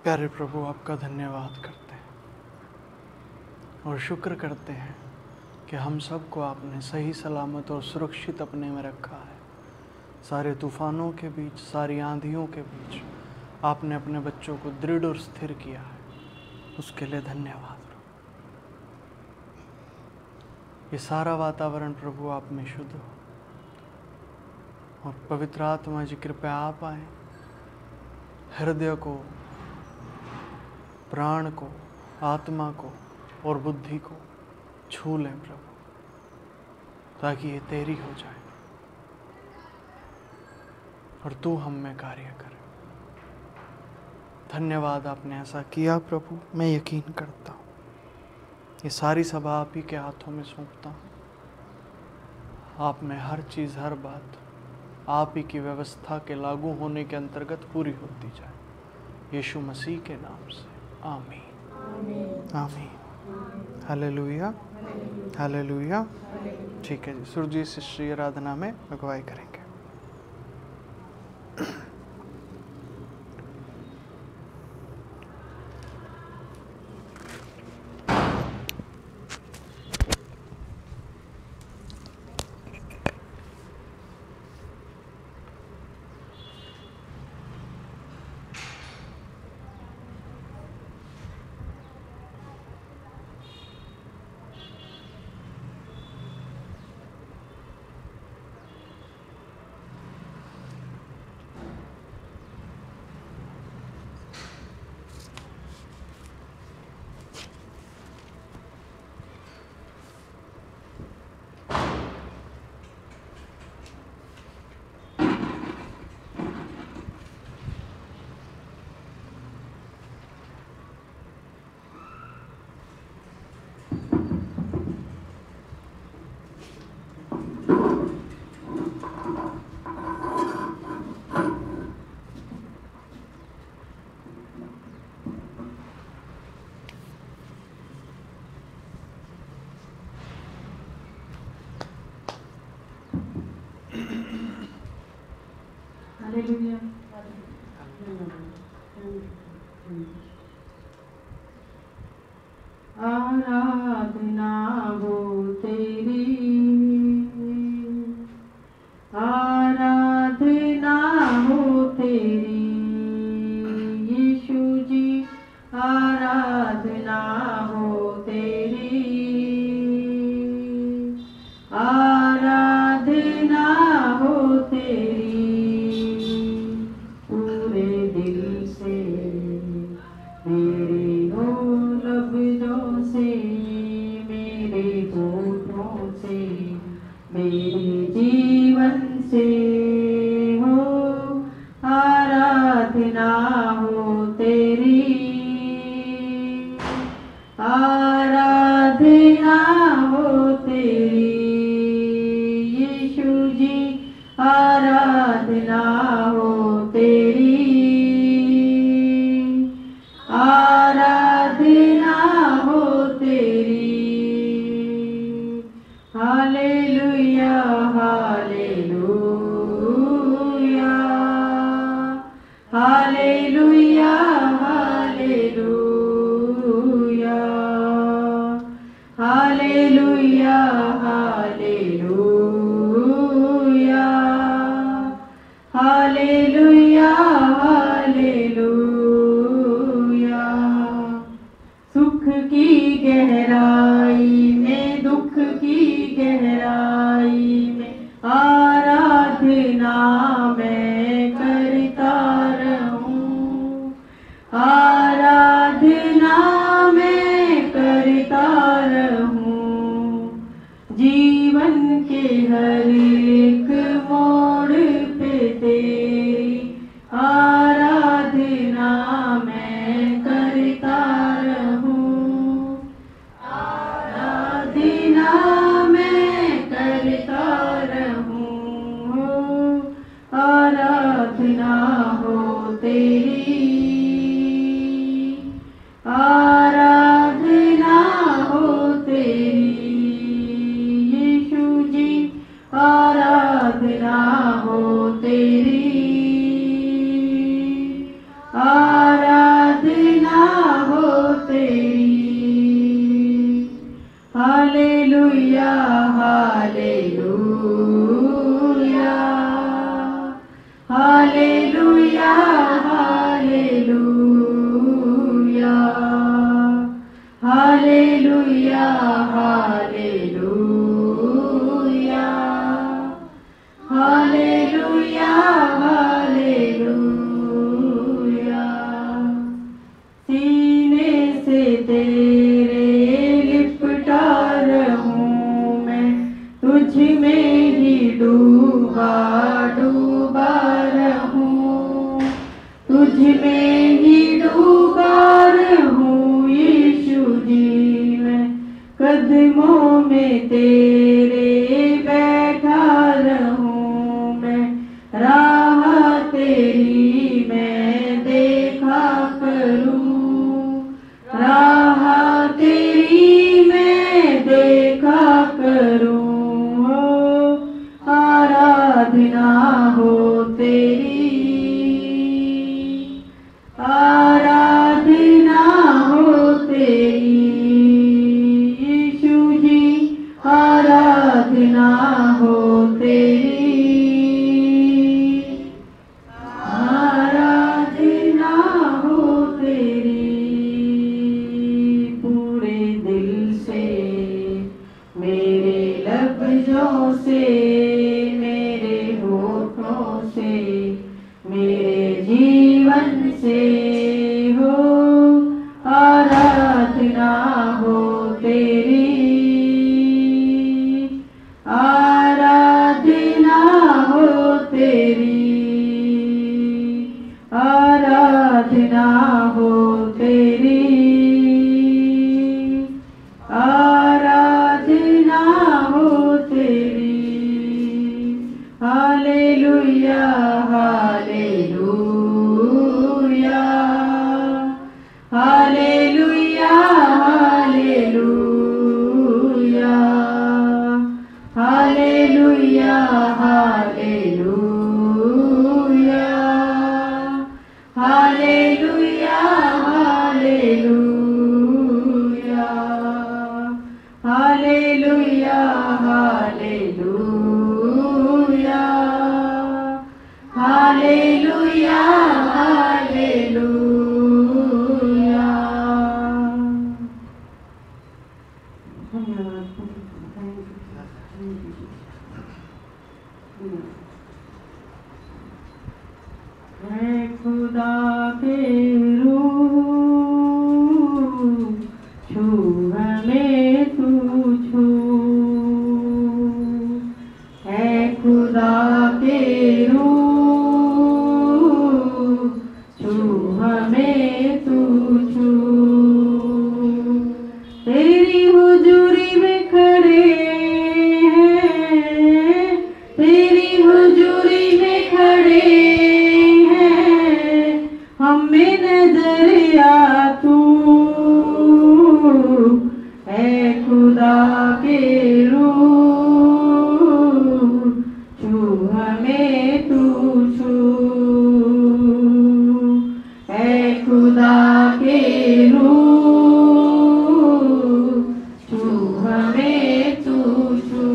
प्यारे प्रभु, आपका धन्यवाद करते हैं और शुक्र करते हैं कि हम सबको आपने सही सलामत और सुरक्षित अपने में रखा है। सारे तूफानों के बीच, सारी आंधियों के बीच आपने अपने बच्चों को दृढ़ और स्थिर किया है, उसके लिए धन्यवाद प्रभु। ये सारा वातावरण प्रभु आप में शुद्ध हो और पवित्र आत्मा जी कृपया आप आए, हृदय को, प्राण को, आत्मा को और बुद्धि को छू लें प्रभु, ताकि ये तेरी हो जाए और तू हम में कार्य करे। धन्यवाद, आपने ऐसा किया प्रभु। मैं यकीन करता हूँ ये सारी सभा आप ही के हाथों में सौंपता हूँ। आप में हर चीज़, हर बात आप ही की व्यवस्था के लागू होने के अंतर्गत पूरी होती जाए, यीशु मसीह के नाम से, आमीन आमीन। Hallelujah hallelujah. ठीक है जी, सुरजीत सिस्टर आराधना में अगुवाई करेंगे। हालेलुया। आराधना हो तेरी, आराधना हो तेरी, यीशु जी आराधना हो तेरी, आराधना हो तेरी, पूरे दिल से मेरे हो लफ्ज़ों से, मेरे होठों से, मेरे जीवन से हो आराधना हो तेरी, आराधना हो तेरी, यीशु जी आराधना हो तेरी, आराधना हो तेरी। Hallelujah hallelujah hallelujah hallelujah hallelujah hallelujah hallelujah hallelujah. सुख की गहराई में, दुख की गहराई में, आराधना मैं करता रहूं, आराधना मैं करता रहूं, जीवन के हर एक मोड़ पे तेरी आराधना मैं करता रहूं, आराधना मैं करता रहूं, आराधना हो तेरी, आराधना हो तेरी, यीशु जी आराधना हालेलुया हालेलुया हालेलुया हालेलुया। सीने से तेरे लिपटा रहूं मैं, तुझ में ही डूबा डूबा रहूं, तुझ में ही डूबा रहूं यीशु जी मैं, कदमों में तेरे बैठा रहूं मैं, राह तेरी मैं देखा करूं, राह तेरी मैं देखा करूं। आराधना हो तेरी, आराधना हो तेरी यीशु जी, आराधना हो तेरी, आराधना हो तेरी। पूरे दिल से मेरे लफ्जों से मेरे होठों से मेरे जीवन से हो आराधना हो तेरी, आराधना हो तेरी, आराधना हो तेरी, आराधना हो तेरी। Hallelujah hallelujah hallelujah hallelujah hallelujah hallelujah hallelujah hallelujah hallelujah hallelujah hallelujah hallelujah. है खुदा के रूह, छू हमें तू छू, है खुदा के रूह, छू हमें तू छू। तेरी हुजूरी में खड़े हैं, तेरी हुजूरी में खड़े हैं, हमें नजर आ तू, है खुदा के रूह, छू हमें तू छू, है खुदा के रूह, छू हमें तू छू।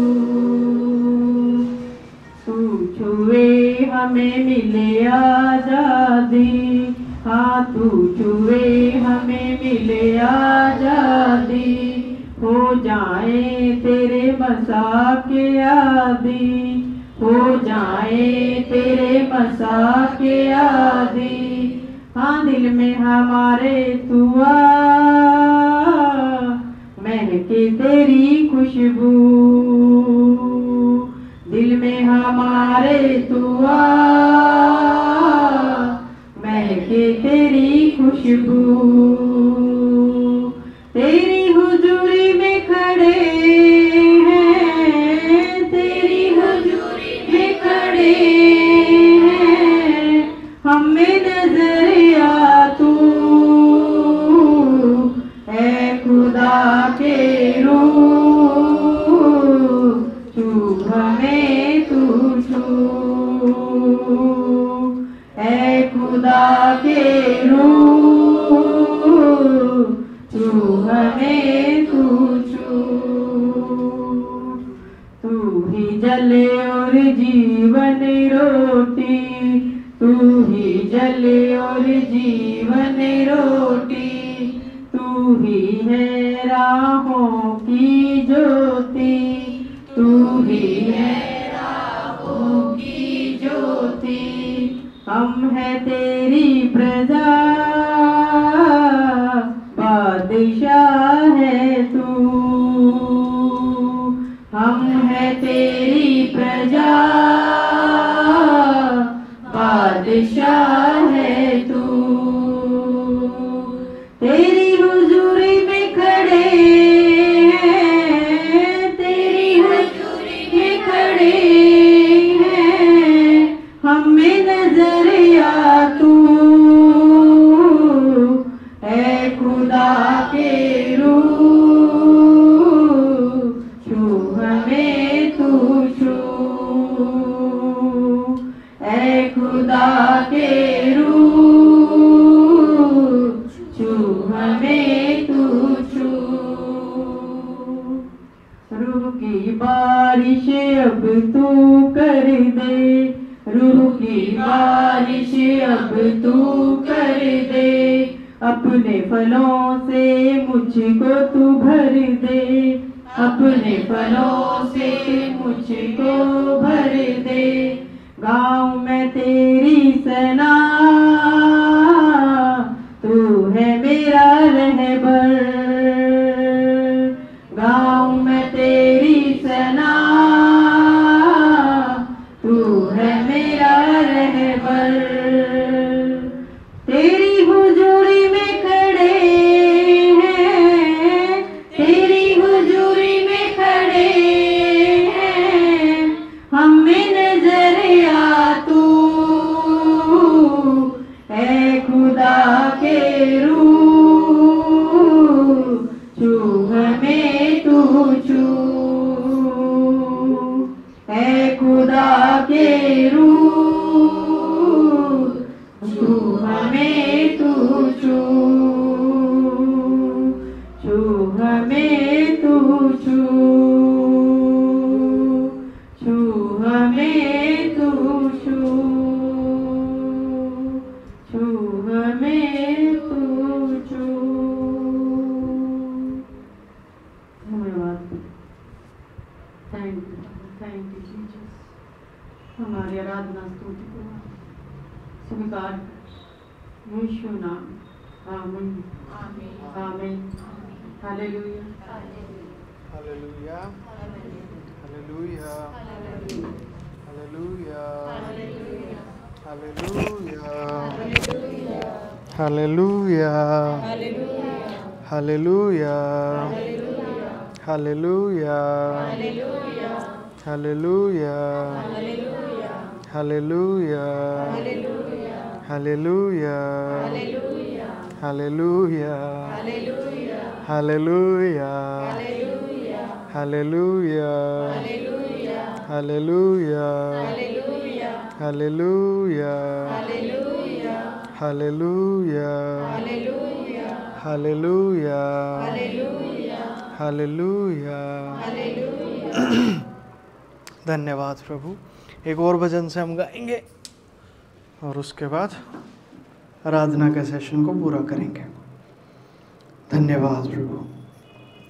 तू छुए हमें मिले आजादी, हाँ तू छुए हमें मिले आजादी, हो जाए तेरे मसा के आदि, हो जाए तेरे मसा के आदि। हाँ दिल में हमारे तू आ, महके तेरी खुशबू, दिल में हमारे तू आ, महके तेरी खुशबू। तेरी हुजूरी में खड़े हैं, तेरी हुजूरी में खड़े हैं, हमें नजर आ तू, है खुदा के रूह, छू हमें तू छू, है खुदा के रूह, छू हमें तू छू। तू ही जले और जीवन रोटी, तू ही जले और जीवन रोटी, तू ही है राहों तेरी हुजूरी में खड़े हैं, तेरी हुजूरी में खड़े हैं, हमें नजर आ तू, ऐ खुदा के रूह, छू हमें तू छू, ऐ खुदा के रूह, छू हमें तू छू। रूह की बारिश अब तू कर दे, रूह की बारिश अब तू कर दे, अपने फलों से मुझको तू भर दे, अपने फलों से मुझको भर दे, गाँव में तेरी सना, तू है मेरा रहबर, गाँव में तेरी सना, तू है मेरा रहबर, तेरी हुजूरी में खड़े हैं, तेरी हुजूरी में खड़े हैं, हमें नजर आ तू, ऐ खुदा के रूह, छू हमें तू छू, ऐ खुदा के रूह, छू हमें तू छू, छू हमें तू छू, छू हमें तू छू, छू हमें तू छू। धन्यवाद, थैंक यू जीसस। हमारी आराधना स्तुति को स्वीकार कर, यीशु नाम, आमीन आमीन। Hallelujah hallelujah hallelujah hallelujah hallelujah hallelujah hallelujah hallelujah hallelujah hallelujah hallelujah hallelujah hallelujah hallelujah hallelujah hallelujah hallelujah hallelujah hallelujah. धन्यवाद प्रभु। एक और भजन से हम गाएंगे और उसके बाद आराधना के सेशन को पूरा करेंगे। धन्यवाद प्रभु,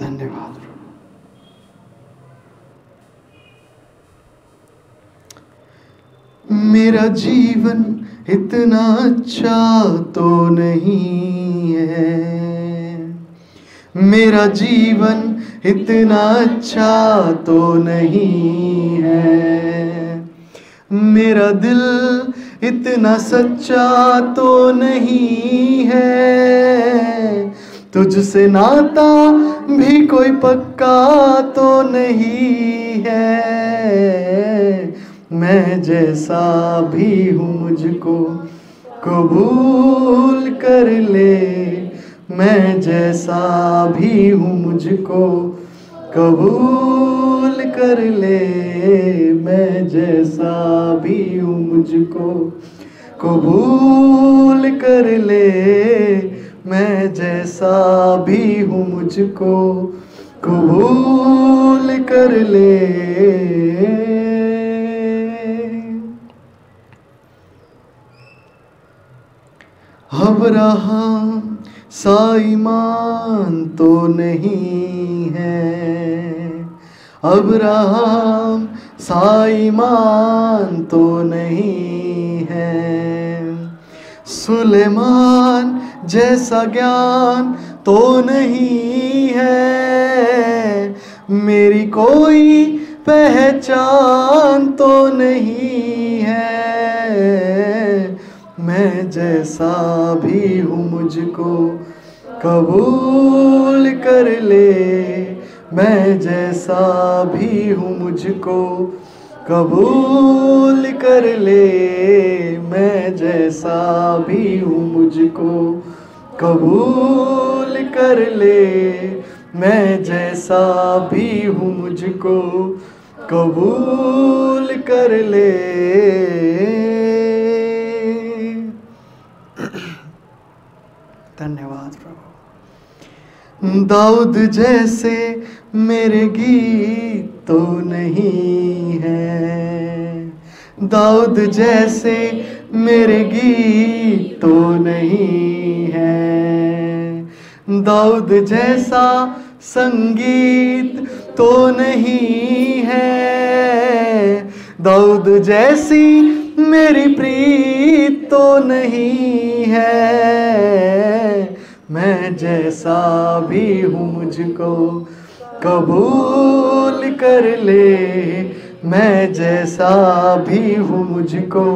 धन्यवाद प्रभु। मेरा जीवन इतना अच्छा तो नहीं है, मेरा जीवन इतना अच्छा तो नहीं है, मेरा दिल इतना सच्चा तो नहीं है, तुझसे नाता भी कोई पक्का तो नहीं है, मैं जैसा भी हूँ मुझको कबूल कर ले, मैं जैसा भी हूँ मुझको कबूल कर ले, मैं जैसा भी हूँ मुझको कबूल कर ले, मैं जैसा भी हूँ मुझको कबूल कर ले। अब्राहम सा ईमान तो नहीं है, अब्राहम सा ईमान तो नहीं है, सुलेमान जैसा ज्ञान तो नहीं है, मेरी कोई पहचान तो नहीं है, मैं जैसा भी हूँ मुझको कबूल कर ले मैं जैसा भी हूँ मुझको, कबूल कर ले मैं जैसा भी हूँ मुझको, कबूल कर ले मैं जैसा भी हूँ मुझको, कबूल कर ले। धन्यवाद प्रभु। दाऊद जैसे मेरे गीत तो नहीं है, दाऊद जैसे मेरे गीत तो नहीं है, दाऊद जैसा संगीत तो नहीं है, दाऊद जैसी मेरी प्रीत तो नहीं है, मैं जैसा भी हूँ मुझको कबूल कर ले, मैं जैसा भी हूँ मुझको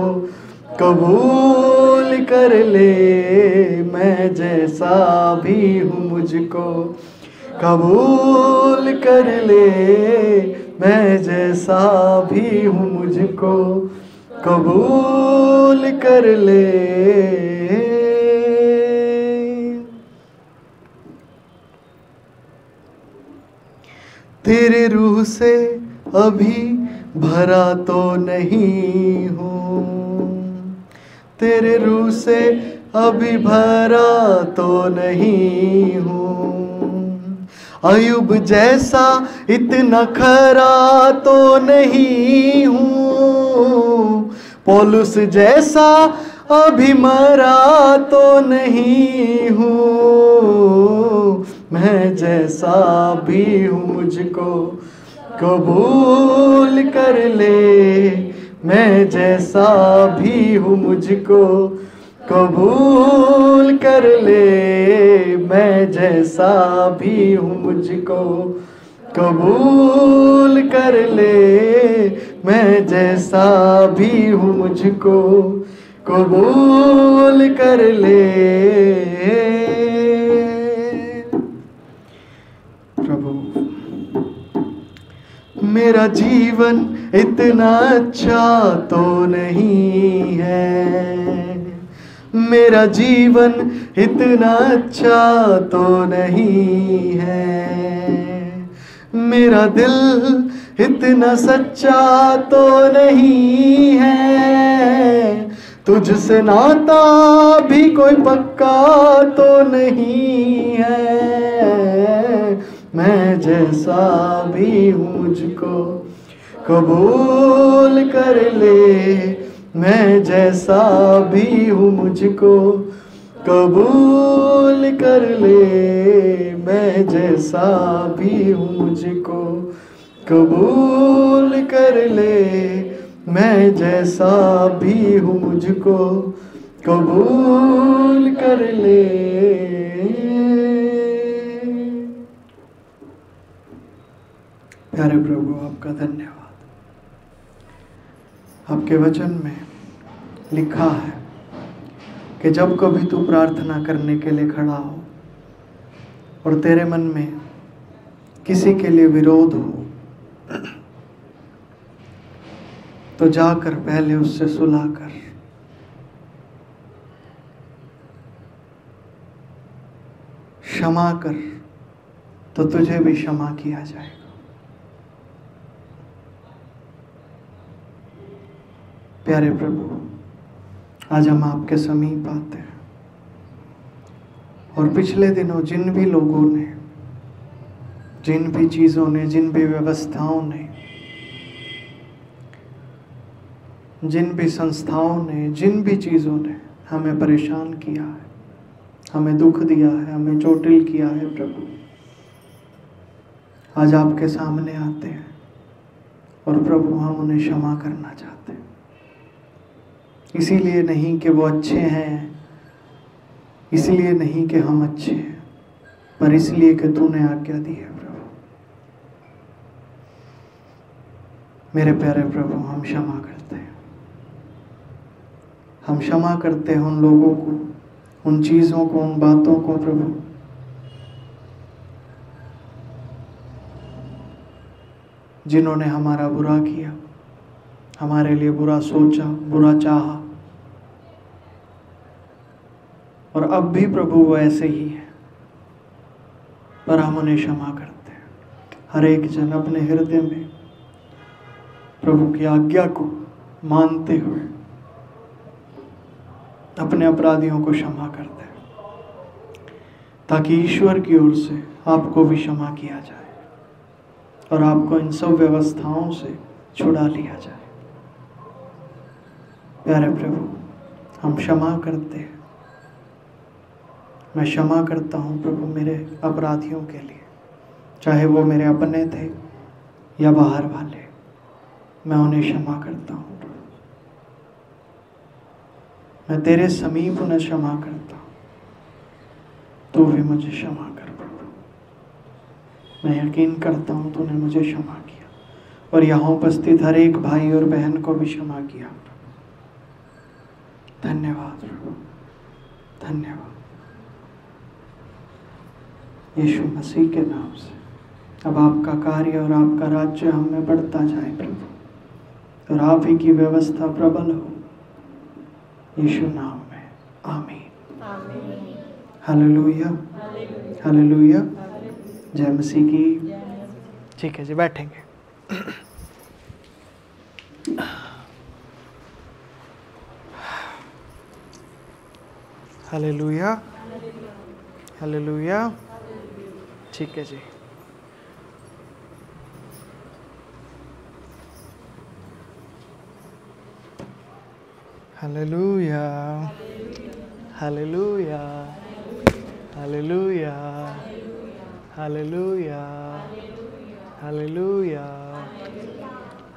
कबूल कर ले, मैं जैसा भी हूँ मुझको कबूल कर ले, मैं जैसा भी हूँ मुझको कबूल कर ले। तेरे रूह से अभी भरा तो नहीं हूँ, तेरे रूह से अभी भरा तो नहीं हूँ, अयूब जैसा इतना खरा तो नहीं हूँ, पौलुस जैसा अभी मरा तो नहीं हूँ, मैं जैसा भी हूँ मुझको कबूल कर ले, मैं जैसा भी हूँ मुझको कबूल कर ले, मैं जैसा भी हूँ मुझको कबूल कर ले, मैं जैसा भी हूँ मुझको कबूल कर ले। प्रभु मेरा जीवन इतना अच्छा तो नहीं है, मेरा जीवन इतना अच्छा तो नहीं है, मेरा दिल इतना सच्चा तो नहीं है, तुझसे नाता भी कोई पक्का तो नहीं है, मैं जैसा भी हूँ मुझको कबूल कर ले, मैं जैसा भी हूँ मुझको कबूल कर ले, मैं जैसा भी हूँ मुझको कबूल कर ले, मैं जैसा भी हूँ मुझको कबूल कर ले। प्यारे प्रभु आपका धन्यवाद। आपके वचन में लिखा है कि जब कभी तू प्रार्थना करने के लिए खड़ा हो और तेरे मन में किसी के लिए विरोध हो तो जाकर पहले उससे सुलह कर, क्षमा कर तो तुझे भी क्षमा किया जाएगा। प्यारे प्रभु आज हम आपके समीप आते हैं और पिछले दिनों जिन भी लोगों ने, जिन भी चीज़ों ने, जिन भी व्यवस्थाओं ने, जिन भी संस्थाओं ने, जिन भी चीज़ों ने हमें परेशान किया है, हमें दुख दिया है, हमें चोटिल किया है, प्रभु आज आपके सामने आते हैं और प्रभु हम उन्हें क्षमा करना चाहते हैं। इसीलिए नहीं कि वो अच्छे हैं, इसलिए नहीं कि हम अच्छे हैं, पर इसलिए कि तूने आज्ञा दी है। प्रभु मेरे प्यारे प्रभु हम क्षमा करते हैं, हम क्षमा करते हैं उन लोगों को, उन चीज़ों को, उन बातों को प्रभु जिन्होंने हमारा बुरा किया, हमारे लिए बुरा सोचा, बुरा चाहा, और अब भी प्रभु वो ऐसे ही है, पर हम उन्हें क्षमा करते हैं। हर एक जन अपने हृदय में प्रभु की आज्ञा को मानते हुए अपने अपराधियों को क्षमा करते हैं, ताकि ईश्वर की ओर से आपको भी क्षमा किया जाए और आपको इन सब व्यवस्थाओं से छुड़ा लिया जाए। प्यारे प्रभु, हम क्षमा करते हैं। मैं क्षमा करता हूँ प्रभु मेरे अपराधियों के लिए, चाहे वो मेरे अपने थे या बाहर वाले, मैं उन्हें क्षमा करता हूँ। मैं तेरे समीप उन्हें क्षमा करता हूँ, तू भी मुझे क्षमा कर प्रभु। मैं यकीन करता हूँ तूने मुझे क्षमा किया और यहाँ उपस्थित हर एक भाई और बहन को भी क्षमा किया। धन्यवाद प्रभु, धन्यवाद। यीशु मसीह के नाम से अब आपका कार्य और आपका राज्य हम में बढ़ता जाए प्रभु, और आप ही की व्यवस्था प्रबल हो, यीशु नाम में, आमीन। Hallelujah, hallelujah. जय मसीह की। ठीक है जी, बैठेंगे। Hallelujah, hallelujah. ठीक है जी। Hallelujah, hallelujah, hallelujah, hallelujah, hallelujah,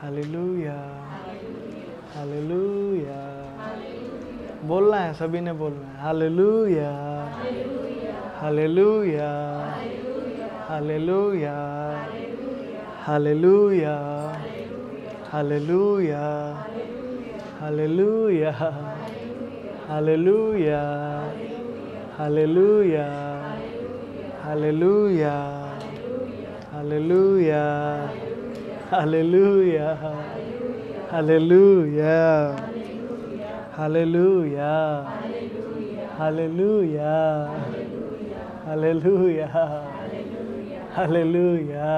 hallelujah, hallelujah. बोलना है, सभी ने बोलना है। Hallelujah, hallelujah, hallelujah, hallelujah, hallelujah, hallelujah, hallelujah, hallelujah, hallelujah, hallelujah, hallelujah, hallelujah, hallelujah, hallelujah, hallelujah, hallelujah,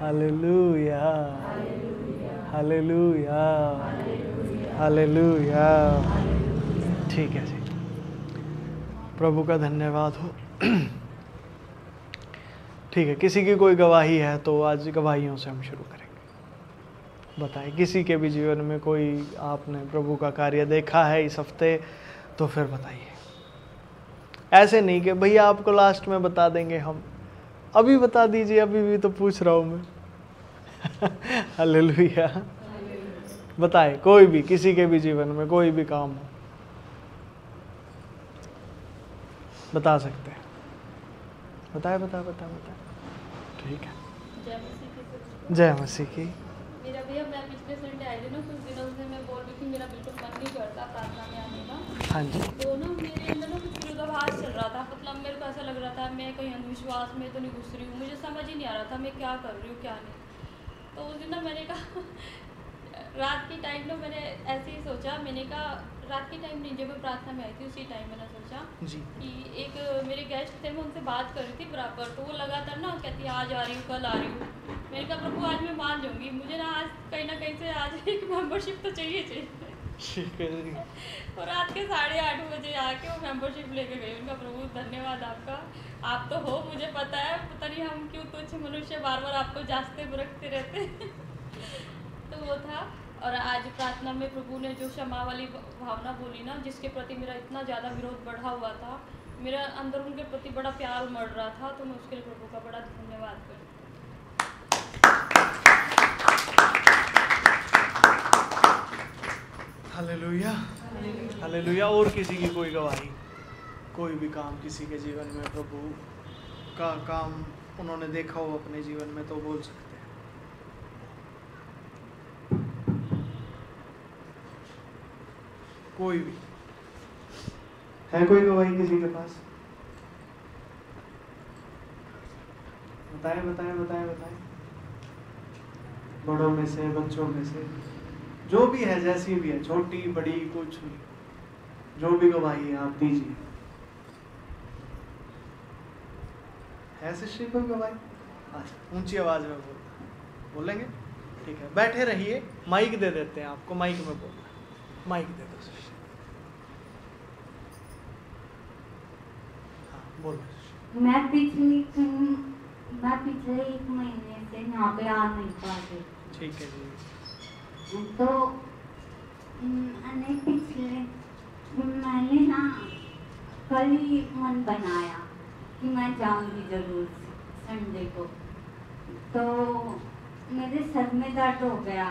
hallelujah, hallelujah, hallelujah. ठीक है जी, प्रभु का धन्यवाद हो। ठीक है, किसी की कोई गवाही है तो आज गवाहियों से हम शुरू करेंगे। बताइए, किसी के भी जीवन में कोई आपने प्रभु का कार्य देखा है इस हफ्ते, तो फिर बताइए। ऐसे नहीं कि भैया आपको लास्ट में बता देंगे हम, अभी बता दीजिए, अभी भी तो पूछ रहा हूँ मैं। हालेलुया। बताए, कोई भी, किसी के भी जीवन में कोई भी काम हो, बता सकते हैं। बताए, बताए, बताए, बताए। ठीक है। जय मसीह की। मेरा भैया, मैं पिछले संडे आई थी ना, कुछ दिनों से मैं बोल रही थी मेरा बिल्कुल मन नहीं करता प्रार्थना में आने का। हाँ जी। तो ना मेरे अंदर ना कुछ विरोधाभास चल रहा था, मतलब मेरे को ऐसा लग रहा था मैं कहीं अंधविश्वास में तो नहीं घुस रही हूँ, मुझे समझ ही नहीं आ रहा था मैं क्या कर रही हूँ क्या नहीं। तो उस दिन ना मैंने कहा रात के टाइम ना मैंने ऐसे ही सोचा, मैंने कहा रात के टाइम नहीं, जब मैं प्रार्थना में आई थी उसी टाइम मैंने सोचा जी। कि एक मेरे गेस्ट थे, मैं उनसे बात कर रही थी बराबर, तो वो लगातार ना कहती आज आ रही हूँ, कल आ रही हूँ। मैंने कहा प्रभु आज मैं मान जाऊँगी, मुझे ना आज कहीं ना कहीं से आज एक मेंबरशिप तो चाहिए। ठीक है जी। और रात के 8:30 बजे आके वो मेंबरशिप लेके गई। उनका प्रभु धन्यवाद आपका, आप तो हो, मुझे पता है, पता नहीं हम क्यों तुच्छ मनुष्य बार बार आपको जांचते बुरकते रहते। तो वो था। और आज प्रार्थना में प्रभु ने जो क्षमा वाली भावना बोली ना, जिसके प्रति मेरा इतना ज़्यादा विरोध बढ़ा हुआ था, मेरा अंदर उनके प्रति बड़ा प्यार उमड़ रहा था, तो मैं उसके लिए प्रभु का बड़ा धन्यवाद करती हूँ। Hallelujah, hallelujah. और किसी की कोई गवाही, कोई भी काम किसी के जीवन में प्रभु का काम उन्होंने देखा हो अपने जीवन में, तो बोल सकते हैं। कोई भी है, कोई गवाही किसी के पास? बताएं, बताएं, बताएं, बताएं। बड़ों में से, बच्चों में से, जो भी है, जैसी भी है, छोटी बड़ी कुछ भी, जो भी गवाही है आप दीजिए। है सिस्टर कोई गवाही? अच्छा, ऊंची आवाज में बोलेंगे? ठीक है, बैठे रहिए, माइक दे देते हैं आपको, माइक में बोलना, माइक दे दो सिस्टर। हाँ बोलो। मैं पिछले 1 महीने से यहाँ पे आ नहीं पाती। ठीक है जी। तो मैंने ना कल ही मन बनाया कि मैं जाऊंगी जरूर संडे को। तो मेरे सर में दर्द हो गया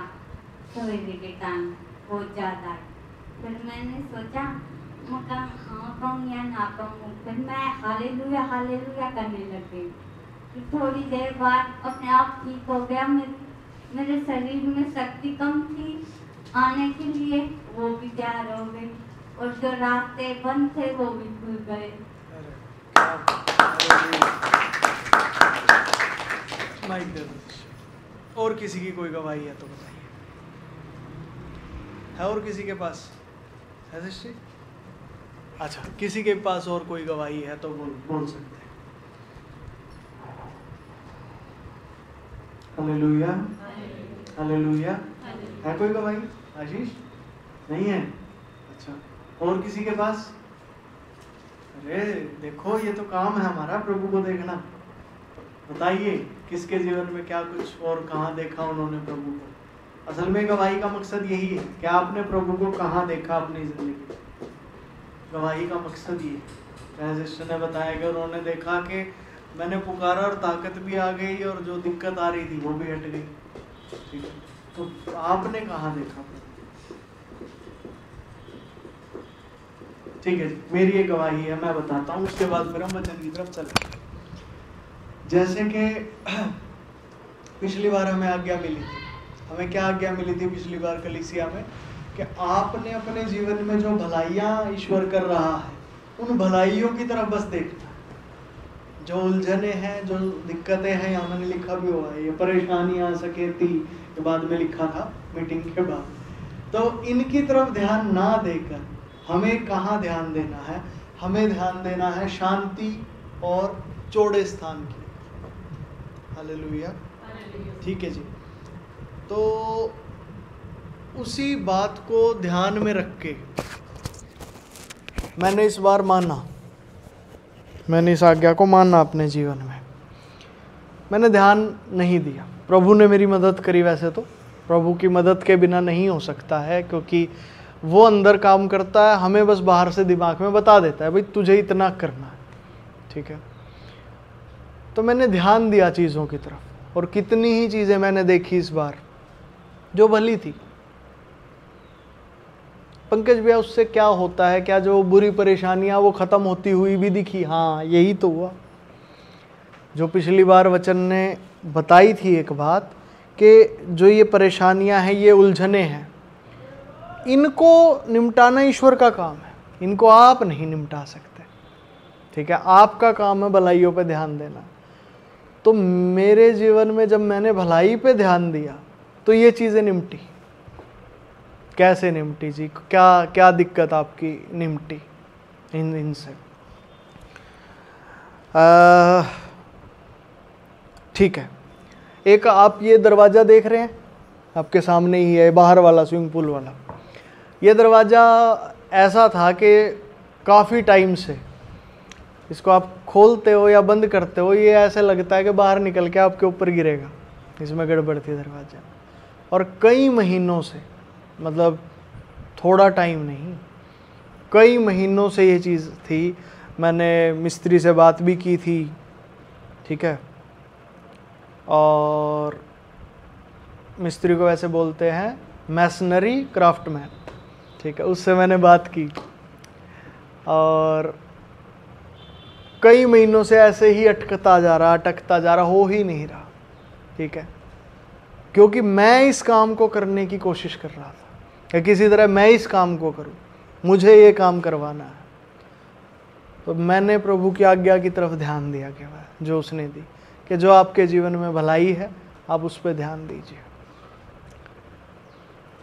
सवेरे के टाइम बहुत ज़्यादा। फिर मैंने सोचा मैं हाँ कहूँ या ना कहूँ। फिर मैं हालेलुया हालेलुया करने लग गई। फिर थोड़ी देर बाद अपने आप ठीक हो गया। मेरे शरीर में शक्ति कम थी आने के लिए, वो भी तैयार हो गई, और जो रास्ते बंद थे वो भी खुल गए। माइक दे दो। और किसी की कोई गवाही है तो बताइए। है और किसी के पास? है सिस्टर? अच्छा, किसी के पास और कोई गवाही है तो बोल सकते हैं। Hallelujah hallelujah. है कोई गवाही? आशीष नहीं है? अच्छा, और किसी के पास? अरे देखो, ये तो काम है हमारा, प्रभु को देखना। बताइए किसके जीवन में क्या कुछ और कहाँ देखा उन्होंने प्रभु को। असल में गवाही का मकसद यही है कि आपने प्रभु को कहाँ देखा अपनी जिंदगी। गवाही का मकसद ये है। सिस्टर ने बताया कि उन्होंने देखा कि मैंने पुकारा और ताकत भी आ गई और जो दिक्कत आ रही थी वो भी हट गई। ठीक है, तो आपने कहाँ देखा? ठीक है जी, मेरी ये गवाही है, मैं बताता हूँ, उसके बाद फिर हम वचन की तरफ चलेंगे। जैसे कि पिछली बार हमें आज्ञा मिली थी। हमें क्या आज्ञा मिली थी पिछली बार कलीसिया में? कि आपने अपने जीवन में जो भलाइयाँ ईश्वर कर रहा है उन भलाइयों की तरफ बस देखना। जो उलझने हैं, जो दिक्कतें हैं, यहाँ मैंने लिखा भी हुआ है, ये परेशानियाँ सकेती के बाद में लिखा था मीटिंग के बाद। तो इनकी तरफ ध्यान ना देकर हमें कहाँ ध्यान देना है? हमें ध्यान देना है शांति और चौड़े स्थान की। हालेलुया। ठीक है जी। तो उसी बात को ध्यान में रख के मैंने इस बार माना, मैंने इस आज्ञा को माना अपने जीवन में। मैंने ध्यान नहीं दिया। प्रभु ने मेरी मदद करी। वैसे तो प्रभु की मदद के बिना नहीं हो सकता है, क्योंकि वो अंदर काम करता है, हमें बस बाहर से दिमाग में बता देता है भाई तुझे इतना करना है। ठीक है, तो मैंने ध्यान दिया चीज़ों की तरफ, और कितनी ही चीज़ें मैंने देखी इस बार जो भली थी। पंकज भैया, उससे क्या होता है? क्या जो बुरी परेशानियां वो ख़त्म होती हुई भी दिखी? हाँ, यही तो हुआ। जो पिछली बार वचन ने बताई थी एक बात, कि जो ये परेशानियां हैं, ये उलझने हैं, इनको निपटाना ईश्वर का काम है, इनको आप नहीं निपटा सकते। ठीक है, आपका काम है भलाइयों पे ध्यान देना। तो मेरे जीवन में जब मैंने भलाई पे ध्यान दिया तो ये चीज़ें निपटी। कैसे निपटी जी? क्या क्या दिक्कत आपकी निपटी इनसे? ठीक है, एक आप ये दरवाज़ा देख रहे हैं, आपके सामने ही है, बाहर वाला स्विमिंग पूल वाला। ये दरवाज़ा ऐसा था कि काफ़ी टाइम से इसको आप खोलते हो या बंद करते हो, ये ऐसे लगता है कि बाहर निकल के आपके ऊपर गिरेगा। इसमें गड़बड़ थी दरवाज़ा, और कई महीनों से, मतलब थोड़ा टाइम नहीं, कई महीनों से ये चीज़ थी। मैंने मिस्त्री से बात भी की थी। ठीक है, और मिस्त्री को वैसे बोलते हैं मैसनरी क्राफ्टमैन। ठीक है, उससे मैंने बात की, और कई महीनों से ऐसे ही अटकता जा रहा, हो ही नहीं रहा। ठीक है, क्योंकि मैं इस काम को करने की कोशिश कर रहा था कि किसी तरह मैं इस काम को करूं, मुझे ये काम करवाना है। तो मैंने प्रभु की आज्ञा की तरफ ध्यान दिया, केवल जो उसने दी, कि जो आपके जीवन में भलाई है आप उस पर ध्यान दीजिए।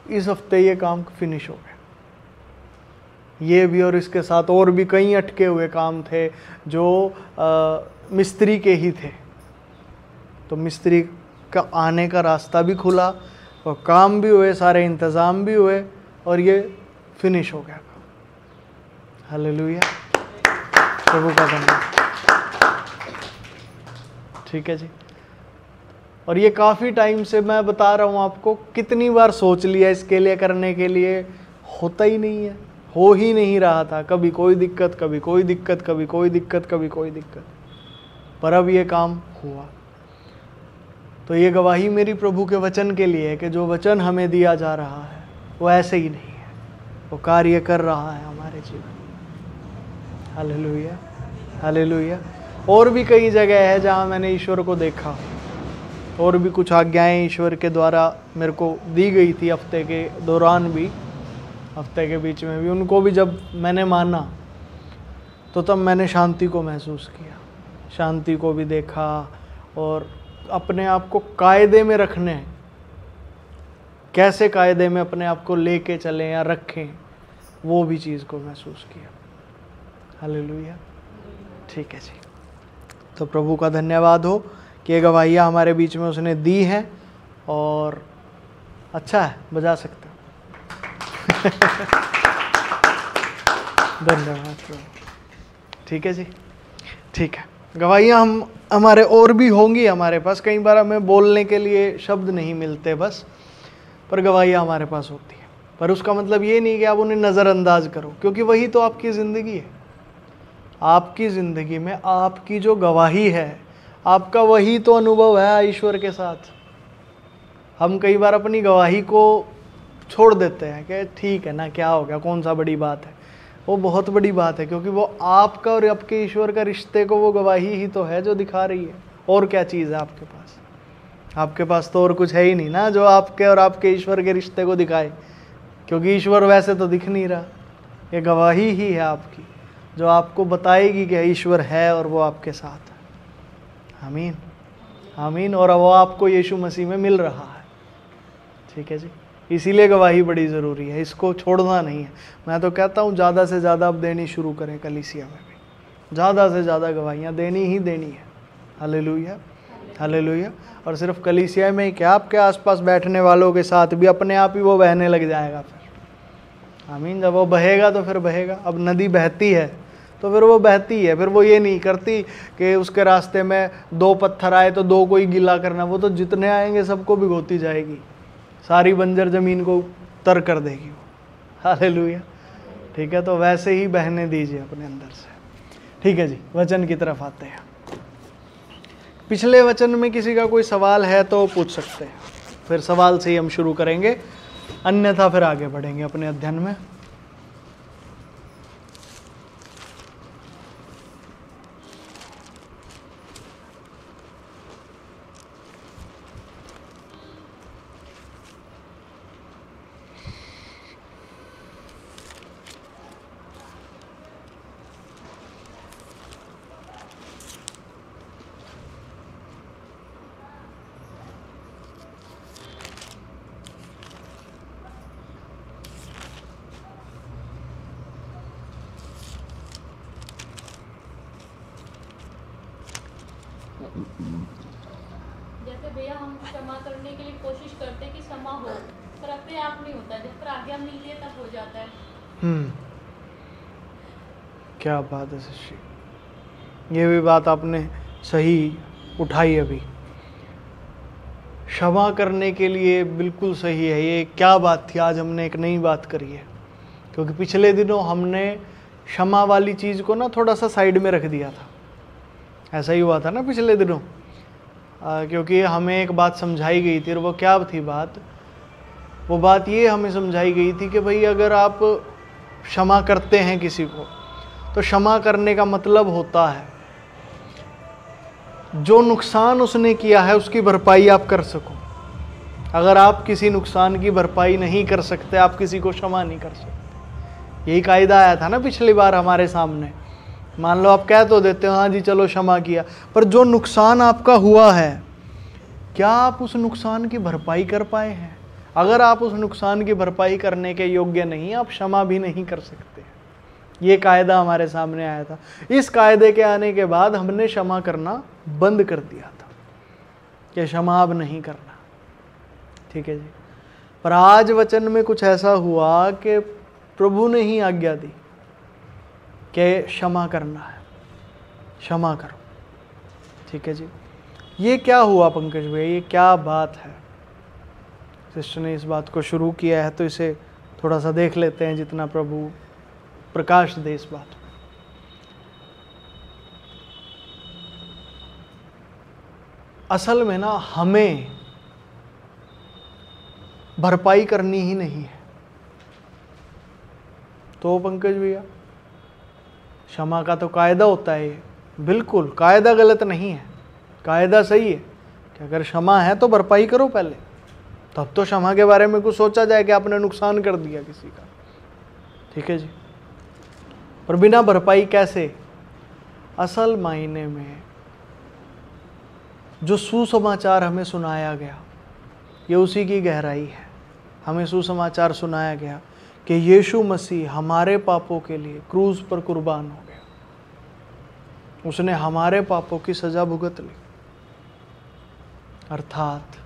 इस हफ्ते ये काम फिनिश हो गया। ये भी और इसके साथ और भी कई अटके हुए काम थे जो मिस्त्री के ही थे। तो मिस्त्री का आने का रास्ता भी खुला और काम भी हुए, सारे इंतज़ाम भी हुए और ये फिनिश हो गया काम। हालेलुया, प्रभु का धन्यवाद। ठीक है जी। और ये काफ़ी टाइम से मैं बता रहा हूँ आपको, कितनी बार सोच लिया इसके लिए करने के लिए, होता ही नहीं है, हो ही नहीं रहा था। कभी कोई दिक्कत, कभी कोई दिक्कत, कभी कोई दिक्कत, कभी कोई दिक्कत, पर अब ये काम हुआ। तो ये गवाही मेरी प्रभु के वचन के लिए है कि जो वचन हमें दिया जा रहा है वो ऐसे ही नहीं है, वो कार्य कर रहा है हमारे जीवन। Hallelujah, hallelujah. और भी कई जगह है जहाँ मैंने ईश्वर को देखा, और भी कुछ आज्ञाएं ईश्वर के द्वारा मेरे को दी गई थी हफ्ते के दौरान भी, हफ्ते के बीच में भी, उनको भी जब मैंने माना तो तब मैंने शांति को महसूस किया, शांति को भी देखा, और अपने आप को कायदे में रखने, कैसे कायदे में अपने आप को लेके चलें या रखें, वो भी चीज़ को महसूस किया। हालेलुया। ठीक है जी। तो प्रभु का धन्यवाद हो कि ये गवाहियाँ हमारे बीच में उसने दी हैं, और अच्छा है, बजा सकते हो। धन्यवाद प्रभु। ठीक है जी, ठीक है। गवाहियाँ हमारे और भी होंगी हमारे पास, कई बार हमें बोलने के लिए शब्द नहीं मिलते बस, पर गवाहियाँ हमारे पास होती हैं। पर उसका मतलब ये नहीं कि आप उन्हें नज़रअंदाज करो, क्योंकि वही तो आपकी ज़िंदगी है। आपकी ज़िंदगी में आपकी जो गवाही है, आपका वही तो अनुभव है ईश्वर के साथ। हम कई बार अपनी गवाही को छोड़ देते हैं कि ठीक है ना, क्या हो गया, कौन सा बड़ी बात है। वो बहुत बड़ी बात है, क्योंकि वो आपका और आपके ईश्वर का रिश्ते को वो गवाही ही तो है जो दिखा रही है। और क्या चीज़ है आपके पास? आपके पास तो और कुछ है ही नहीं ना जो आपके और आपके ईश्वर के रिश्ते को दिखाए, क्योंकि ईश्वर वैसे तो दिख नहीं रहा। ये गवाही ही है आपकी जो आपको बताएगी कि ईश्वर है और वो आपके साथ है। आमीन, आमीन। और वो आपको यीशु मसीह में मिल रहा है। ठीक है जी, इसीलिए गवाही बड़ी ज़रूरी है, इसको छोड़ना नहीं है। मैं तो कहता हूँ ज़्यादा से ज़्यादा अब देनी शुरू करें, कलीसिया में भी ज़्यादा से ज़्यादा गवाहियाँ देनी ही देनी है। Hallelujah, hallelujah. और सिर्फ कलीसिया में ही क्या, आपके आसपास बैठने वालों के साथ भी अपने आप ही वो बहने लग जाएगा फिर। आमीन। जब वो बहेगा तो फिर बहेगा। अब नदी बहती है तो फिर वो बहती है, फिर वो ये नहीं करती कि उसके रास्ते में 2 पत्थर आए तो 2 को ही गीला करना। वो तो जितने आएंगे सबको भिगोती जाएगी, सारी बंजर ज़मीन को तर कर देगी वो। हालेलुया। ठीक है, तो वैसे ही बहने दीजिए अपने अंदर से। ठीक है जी, वचन की तरफ आते हैं। पिछले वचन में किसी का कोई सवाल है तो पूछ सकते हैं, फिर सवाल से ही हम शुरू करेंगे, अन्यथा फिर आगे बढ़ेंगे अपने अध्ययन में। जैसे भैया हम क्षमा करने के लिए कोशिश करते हैं कि क्षमा हो, पर अपने आप नहीं होता। जब पर आज्ञा मिलती है तब हो जाता है। क्या बात है शशि, ये भी बात आपने सही उठाई अभी। क्षमा करने के लिए बिल्कुल सही है। ये क्या बात थी, आज हमने एक नई बात करी है, क्योंकि पिछले दिनों हमने क्षमा वाली चीज़ को ना थोड़ा सा साइड में रख दिया था। ऐसा ही हुआ था ना पिछले दिनों, क्योंकि हमें एक बात समझाई गई थी। और वो क्या थी बात? वो बात ये हमें समझाई गई थी कि भाई अगर आप क्षमा करते हैं किसी को, तो क्षमा करने का मतलब होता है जो नुकसान उसने किया है उसकी भरपाई आप कर सको। अगर आप किसी नुकसान की भरपाई नहीं कर सकते, आप किसी को क्षमा नहीं कर सकते। यही कायदा आया था ना पिछली बार हमारे सामने। मान लो आप कह तो देते हो हाँ जी चलो क्षमा किया, पर जो नुकसान आपका हुआ है, क्या आप उस नुकसान की भरपाई कर पाए हैं? अगर आप उस नुकसान की भरपाई करने के योग्य नहीं, आप क्षमा भी नहीं कर सकते। ये कायदा हमारे सामने आया था। इस कायदे के आने के बाद हमने क्षमा करना बंद कर दिया था कि क्षमा अब नहीं करना, ठीक है जी। पर आज वचन में कुछ ऐसा हुआ कि प्रभु ने ही आज्ञा दी कि क्षमा करना है, क्षमा करो, ठीक है जी। ये क्या हुआ पंकज भाई, ये क्या बात है? सिस्टर ने इस बात को शुरू किया है तो इसे थोड़ा सा देख लेते हैं, जितना प्रभु प्रकाश दे इस बात में। असल में ना हमें भरपाई करनी ही नहीं है। तो पंकज भैया क्षमा का तो कायदा होता है, ये बिल्कुल कायदा गलत नहीं है, कायदा सही है कि अगर क्षमा है तो भरपाई करो पहले, तब तो क्षमा के बारे में कुछ सोचा जाए कि आपने नुकसान कर दिया किसी का, ठीक है जी। पर बिना भरपाई कैसे? असल मायने में जो सुसमाचार हमें सुनाया गया ये उसी की गहराई है। हमें सुसमाचार सुनाया गया कि यीशु मसीह हमारे पापों के लिए क्रूज पर कुर्बान हो गया, उसने हमारे पापों की सजा भुगत ली। अर्थात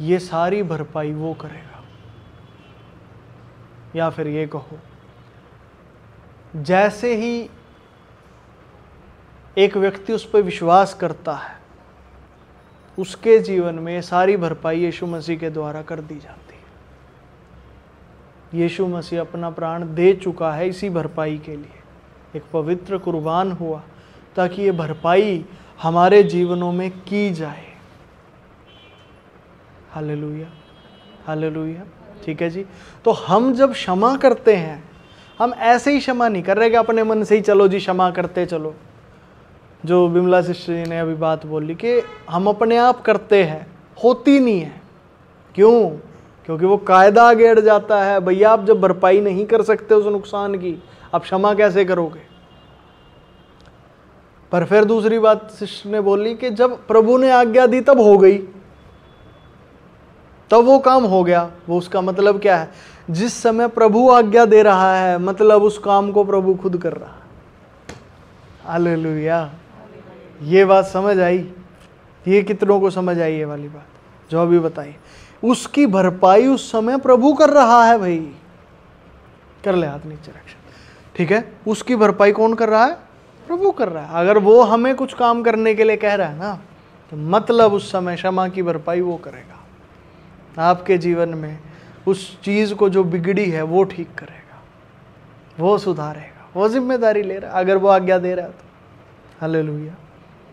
ये सारी भरपाई वो करेगा। या फिर ये कहो, जैसे ही एक व्यक्ति उस पर विश्वास करता है, उसके जीवन में ये सारी भरपाई यीशु मसीह के द्वारा कर दी जाती है। यीशु मसीह अपना प्राण दे चुका है इसी भरपाई के लिए, एक पवित्र कुर्बान हुआ ताकि ये भरपाई हमारे जीवनों में की जाए। हालेलुया, हालेलुया, ठीक है जी। तो हम जब क्षमा करते हैं, हम ऐसे ही क्षमा नहीं कर रहे कि अपने मन से ही चलो जी क्षमा करते चलो, जो बिमला सिस्टर जी ने अभी बात बोली कि हम अपने आप करते हैं, होती नहीं है। क्यों? क्योंकि वो कायदा आगे अड़ जाता है। भैया आप जब भरपाई नहीं कर सकते उस नुकसान की, आप क्षमा कैसे करोगे? पर फिर दूसरी बात सिस्टर ने बोली कि जब प्रभु ने आज्ञा दी तब हो गई, तब वो काम हो गया। वो उसका मतलब क्या है? जिस समय प्रभु आज्ञा दे रहा है, मतलब उस काम को प्रभु खुद कर रहा है। हालेलुया, ये बात समझ आई? ये कितनों को समझ आई ये वाली बात जो अभी बताई? उसकी भरपाई उस समय प्रभु कर रहा है। भाई कर ले हाथ नीचे रख, ठीक है। उसकी भरपाई कौन कर रहा है? प्रभु कर रहा है। अगर वो हमें कुछ काम करने के लिए कह रहा है ना, तो मतलब उस समय क्षमा की भरपाई वो करेगा। आपके जीवन में उस चीज़ को जो बिगड़ी है वो ठीक करेगा, वो सुधारेगा, वो जिम्मेदारी ले रहा है अगर वो आज्ञा दे रहा है तो। हालेलुया,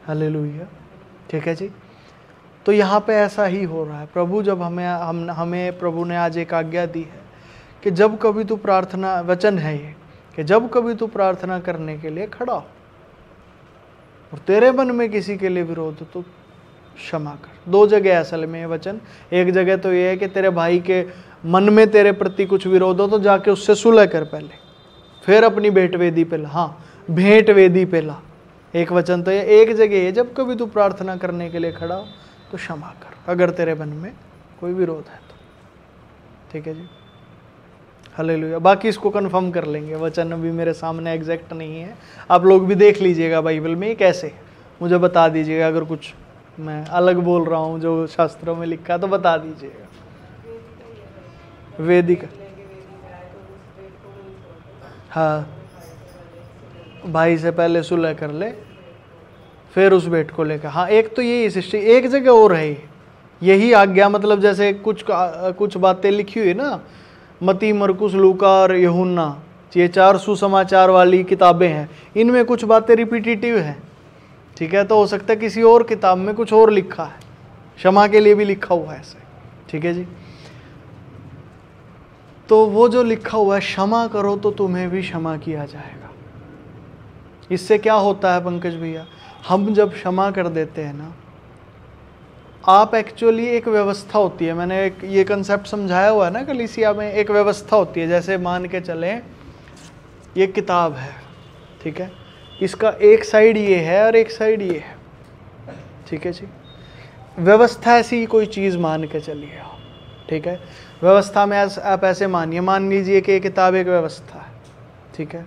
हालेलुया, ठीक है जी। तो यहाँ पे ऐसा ही हो रहा है। प्रभु जब हमें प्रभु ने आज एक आज्ञा दी है कि जब कभी तू प्रार्थना, वचन है ये कि जब कभी तू प्रार्थना करने के लिए खड़ा हो और तेरे मन में किसी के लिए विरोध तो क्षमा कर। दो जगह असल में ये वचन, एक जगह तो ये है कि तेरे भाई के मन में तेरे प्रति कुछ विरोध हो तो जाके उससे सुलह कर पहले, फिर अपनी भेंट वेदी पे ला। हाँ, भेंट वेदी पे ला। एक वचन तो ये, एक जगह है जब कभी तू प्रार्थना करने के लिए खड़ा हो तो क्षमा कर अगर तेरे मन में कोई विरोध है तो, ठीक है जी। हालेलुया। बाकी इसको कंफर्म कर लेंगे, वचन अभी मेरे सामने एग्जैक्ट नहीं है, आप लोग भी देख लीजिएगा बाइबल में कैसे, मुझे बता दीजिएगा अगर कुछ मैं अलग बोल रहा हूँ जो शास्त्रों में लिखा है तो बता दीजिएगा। वेदिक, हाँ, भाई से पहले सुलह कर ले फिर उस भेंट को लेकर। हाँ, एक तो यही सिस्टम, एक जगह और है यही आज्ञा, मतलब जैसे कुछ बातें लिखी हुई ना, मती, मरकुस, लूका और यूहन्ना, ये 4 सुसमाचार वाली किताबें हैं, इनमें कुछ बातें रिपीटेटिव हैं, ठीक है। तो हो सकता है किसी और किताब में कुछ और लिखा है, क्षमा के लिए भी लिखा हुआ है ऐसे, ठीक है जी। तो वो जो लिखा हुआ है क्षमा करो तो तुम्हें भी क्षमा किया जाएगा, इससे क्या होता है पंकज भैया, हम जब क्षमा कर देते हैं ना, आप एक्चुअली एक व्यवस्था होती है, मैंने एक ये कंसेप्ट समझाया हुआ है ना कलीसिया में, एक व्यवस्था होती है। जैसे मान के चलें ये किताब है, ठीक है, इसका एक साइड ये है और एक साइड ये है, ठीक है जी। व्यवस्था ऐसी कोई चीज़ मान के चलिए, ठीक है। व्यवस्था में आप ऐसे मानिए, मान लीजिए कि ये किताब एक व्यवस्था है, ठीक है।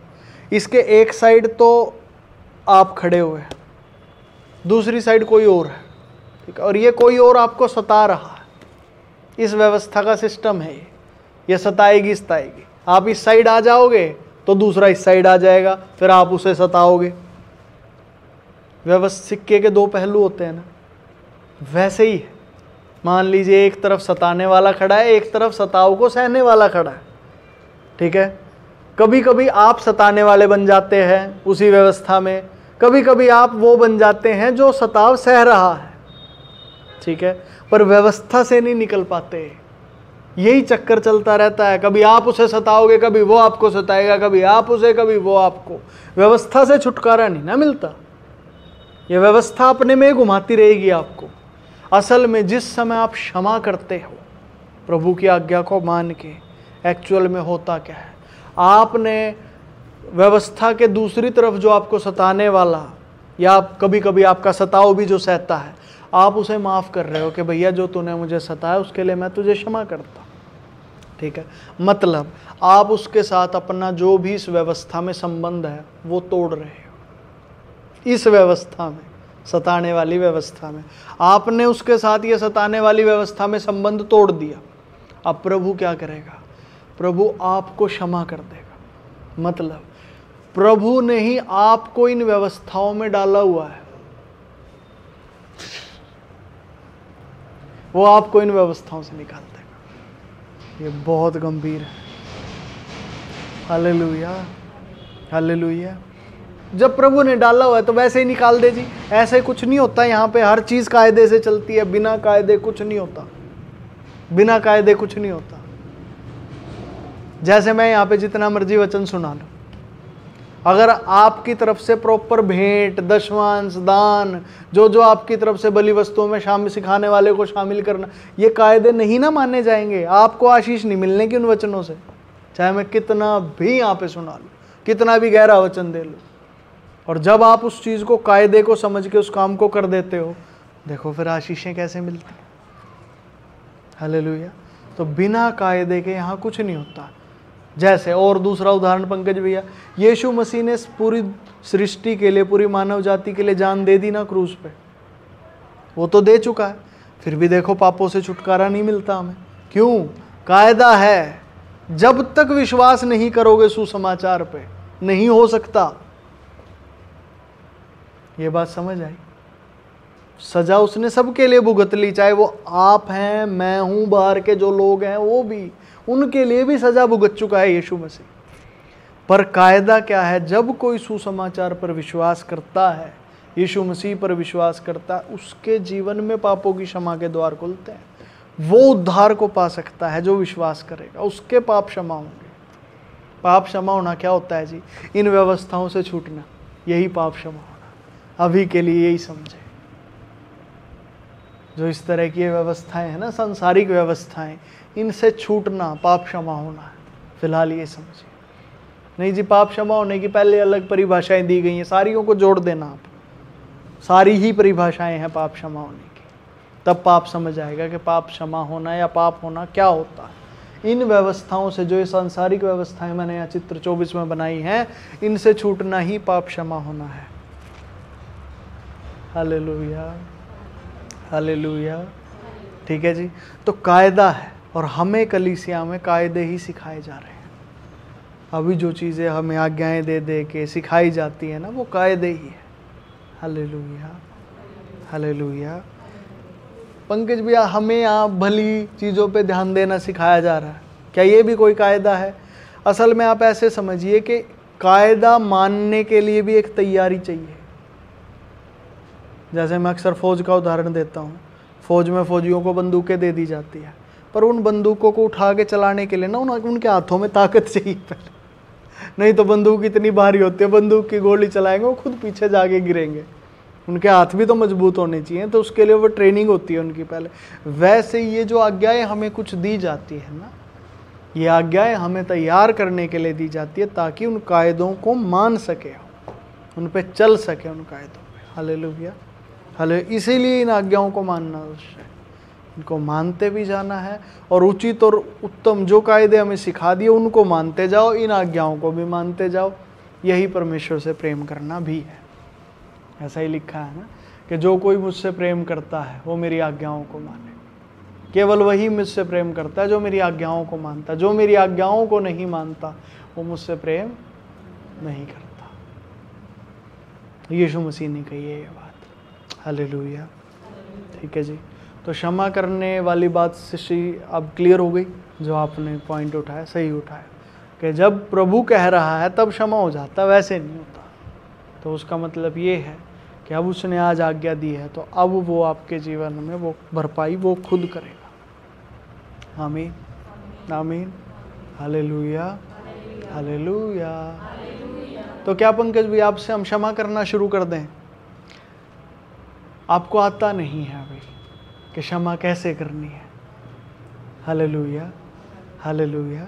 इसके एक साइड तो आप खड़े हुए हैं, दूसरी साइड कोई और है, ठीक है, और ये कोई और आपको सता रहा है। इस व्यवस्था का सिस्टम है ये सताएगी सताएगी। आप इस साइड आ जाओगे तो दूसरा इस साइड आ जाएगा, फिर आप उसे सताओगे। व्यवस्था सिक्के के दो पहलू होते हैं ना, वैसे ही है। मान लीजिए एक तरफ सताने वाला खड़ा है, एक तरफ सताव को सहने वाला खड़ा है, ठीक है। कभी कभी आप सताने वाले बन जाते हैं उसी व्यवस्था में, कभी कभी आप वो बन जाते हैं जो सताव सह रहा है, ठीक है। पर व्यवस्था से नहीं निकल पाते, यही चक्कर चलता रहता है। कभी आप उसे सताओगे, कभी वो आपको सताएगा, कभी आप उसे, कभी वो आपको। व्यवस्था से छुटकारा नहीं ना मिलता, ये व्यवस्था अपने में घुमाती रहेगी आपको। असल में जिस समय आप क्षमा करते हो प्रभु की आज्ञा को मान के, एक्चुअल में होता क्या है, आपने व्यवस्था के दूसरी तरफ जो आपको सताने वाला या कभी कभी आपका सताव भी जो सहता है, आप उसे माफ़ कर रहे हो कि भैया जो तूने मुझे सताया उसके लिए मैं तुझे क्षमा करता, ठीक है। मतलब आप उसके साथ अपना जो भी इस व्यवस्था में संबंध है वो तोड़ रहे हो। इस व्यवस्था में, सताने वाली व्यवस्था में आपने उसके साथ ये सताने वाली व्यवस्था में संबंध तोड़ दिया। अब प्रभु क्या करेगा? प्रभु आपको क्षमा कर देगा। मतलब प्रभु ने ही आपको इन व्यवस्थाओं में डाला हुआ है, वो आपको इन व्यवस्थाओं से निकाल देगा। ये बहुत गंभीर है। Hallelujah, hallelujah. जब प्रभु ने डाला हुआ है तो वैसे ही निकाल दे जी, ऐसे कुछ नहीं होता। यहाँ पे हर चीज़ कायदे से चलती है, बिना कायदे कुछ नहीं होता, बिना कायदे कुछ नहीं होता। जैसे मैं यहाँ पे जितना मर्जी वचन सुना लूँ, अगर आपकी तरफ से प्रॉपर भेंट, दशमांश, दान, जो जो आपकी तरफ से बलि वस्तुओं में शामिल, सिखाने वाले को शामिल करना, ये कायदे नहीं ना माने जाएंगे, आपको आशीष नहीं मिलने की उन वचनों से। चाहे मैं कितना भी यहाँ पे सुना लूँ, कितना भी गहरा वचन दे लूँ, और जब आप उस चीज़ को, कायदे को समझ के उस काम को कर देते हो, देखो फिर आशीषें कैसे मिलती। हालेलुया। तो बिना कायदे के यहाँ कुछ नहीं होता। जैसे और दूसरा उदाहरण पंकज भैया, यीशु मसीह ने पूरी सृष्टि के लिए, पूरी मानव जाति के लिए जान दे दी ना क्रूस पे, वो तो दे चुका है, फिर भी देखो पापों से छुटकारा नहीं मिलता हमें। क्यों? कायदा है। जब तक विश्वास नहीं करोगे सुसमाचार पे, नहीं हो सकता। ये बात समझ आई? सजा उसने सबके लिए भुगत ली, चाहे वो आप हैं, मैं हूं, बाहर के जो लोग हैं वो भी, उनके लिए भी सजा भुगत चुका है यीशु मसीह। पर कायदा क्या है? जब कोई सुसमाचार पर विश्वास करता है, यीशु मसीह पर विश्वास करता है, उसके जीवन में पापों की क्षमा के द्वार खुलते हैं। वो उद्धार को पा सकता है जो विश्वास करेगा, उसके पाप क्षमा होंगे। पाप क्षमा होना क्या होता है जी? इन व्यवस्थाओं से छूटना, यही पाप क्षमा होना। अभी के लिए यही समझे। जो इस तरह की व्यवस्थाएं हैं ना, सांसारिक व्यवस्थाएं, इनसे छूटना पाप क्षमा होना है। फिलहाल ये समझिए। नहीं जी, पाप क्षमा होने की पहले अलग परिभाषाएं दी गई हैं, सारियों को जोड़ देना आप, सारी ही परिभाषाएं हैं पाप क्षमा होने की, तब पाप समझ आएगा कि पाप क्षमा होना या पाप होना क्या होता है। इन व्यवस्थाओं से, जो ये सांसारिक व्यवस्थाएं मैंने यहाँ चित्र 24 में बनाई हैं, इनसे छूटना ही पाप क्षमा होना है। Hallelujah, hallelujah. ठीक है जी। तो कायदा है, और हमें कलीसिया में कायदे ही सिखाए जा रहे हैं। अभी जो चीज़ें हमें आज्ञाएं दे दे के सिखाई जाती है ना, वो कायदे ही है। Hallelujah, hallelujah. पंकज भैया, हमें यहाँ भली चीज़ों पे ध्यान देना सिखाया जा रहा है, क्या ये भी कोई कायदा है? असल में आप ऐसे समझिए कि कायदा मानने के लिए भी एक तैयारी चाहिए। जैसे मैं अक्सर फ़ौज का उदाहरण देता हूँ। फ़ौज में फ़ौजियों को बंदूकें दे दी जाती है, पर उन बंदूकों को उठा के चलाने के लिए ना उनके हाथों में ताकत चाहिए पहले, नहीं तो बंदूक इतनी भारी होती है, बंदूक की गोली चलाएंगे वो खुद पीछे जाके गिरेंगे। उनके हाथ भी तो मजबूत होने चाहिए, तो उसके लिए वो ट्रेनिंग होती है उनकी पहले। वैसे ये जो आज्ञाएं हमें कुछ दी जाती है ना, ये आज्ञाएं हमें तैयार करने के लिए दी जाती है ताकि उन कायदों को मान सके, उन पे चल सके, उन कायदों पे। Hallelujah, hallelujah. इसीलिए इन आज्ञाओं को मानना आवश्यक है। इनको मानते भी जाना है, और उचित और उत्तम जो कायदे हमें सिखा दिए उनको मानते जाओ, इन आज्ञाओं को भी मानते जाओ। यही परमेश्वर से प्रेम करना भी है। ऐसा ही लिखा है ना कि जो कोई मुझसे प्रेम करता है वो मेरी आज्ञाओं को माने। केवल वही मुझसे प्रेम करता है जो मेरी आज्ञाओं को मानता है। जो मेरी आज्ञाओं को नहीं मानता वो मुझसे प्रेम नहीं करता। यीशु मसीह ने कही है ये बात। हालेलुया। ठीक है जी। तो क्षमा करने वाली बात से अब क्लियर हो गई। जो आपने पॉइंट उठाया सही उठाया कि जब प्रभु कह रहा है तब क्षमा हो जाता, वैसे नहीं होता। तो उसका मतलब ये है कि अब उसने आज आज्ञा दी है तो अब वो आपके जीवन में वो भरपाई वो खुद करेगा। आमीन आमीन। Hallelujah hallelujah. तो क्या पंकज भी आपसे हम क्षमा करना शुरू कर दें? आपको आता नहीं है अभी कि क्षमा कैसे करनी है। Hallelujah hallelujah.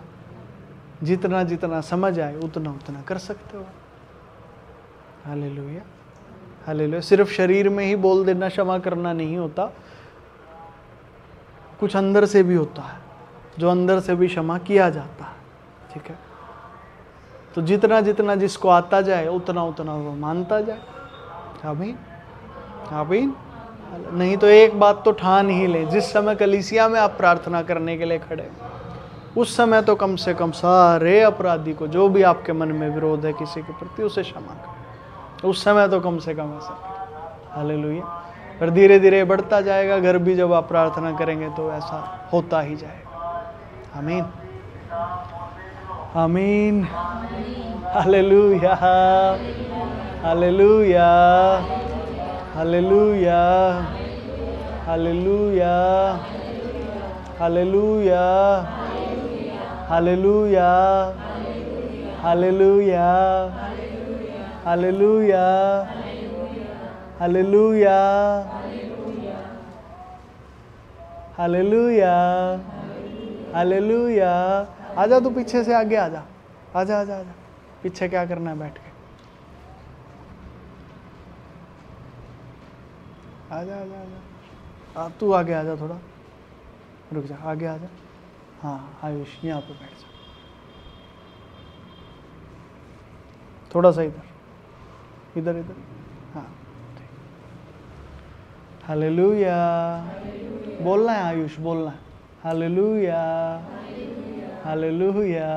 जितना जितना समझ आए उतना उतना कर सकते हो। Hallelujah hallelujah. सिर्फ शरीर में ही बोल देना क्षमा करना नहीं होता, कुछ अंदर से भी होता है, जो अंदर से भी क्षमा किया जाता है। ठीक है। तो जितना जितना जिसको आता जाए उतना उतना वो मानता जाए। आमीन आमीन। नहीं तो एक बात तो ठान ही ले, जिस समय कलीसिया में आप प्रार्थना करने के लिए खड़े उस समय तो कम से कम सारे अपराधी को, जो भी आपके मन में विरोध है किसी के प्रति, उसे क्षमा करें। उस समय तो कम से कम ऐसा करें। हालेलुया। फिर धीरे धीरे बढ़ता जाएगा। घर भी जब आप प्रार्थना करेंगे तो ऐसा होता ही जाएगा। आमीन आमीन। Hallelujah hallelujah hallelujah hallelujah hallelujah hallelujah hallelujah hallelujah hallelujah hallelujah hallelujah. आजा तू पीछे से आगे आजा, आजा आजा आजा। पीछे क्या करना है बैठ के? आजा आजा आजा। तू आगे आजा, थोड़ा रुक जा, आगे आजा। हाँ आयुष यहाँ पे बैठ जा, थोड़ा सा इधर इधर इधर। हाँ हालेलुया। बोलना है आयुष, बोलना है। Hallelujah hallelujah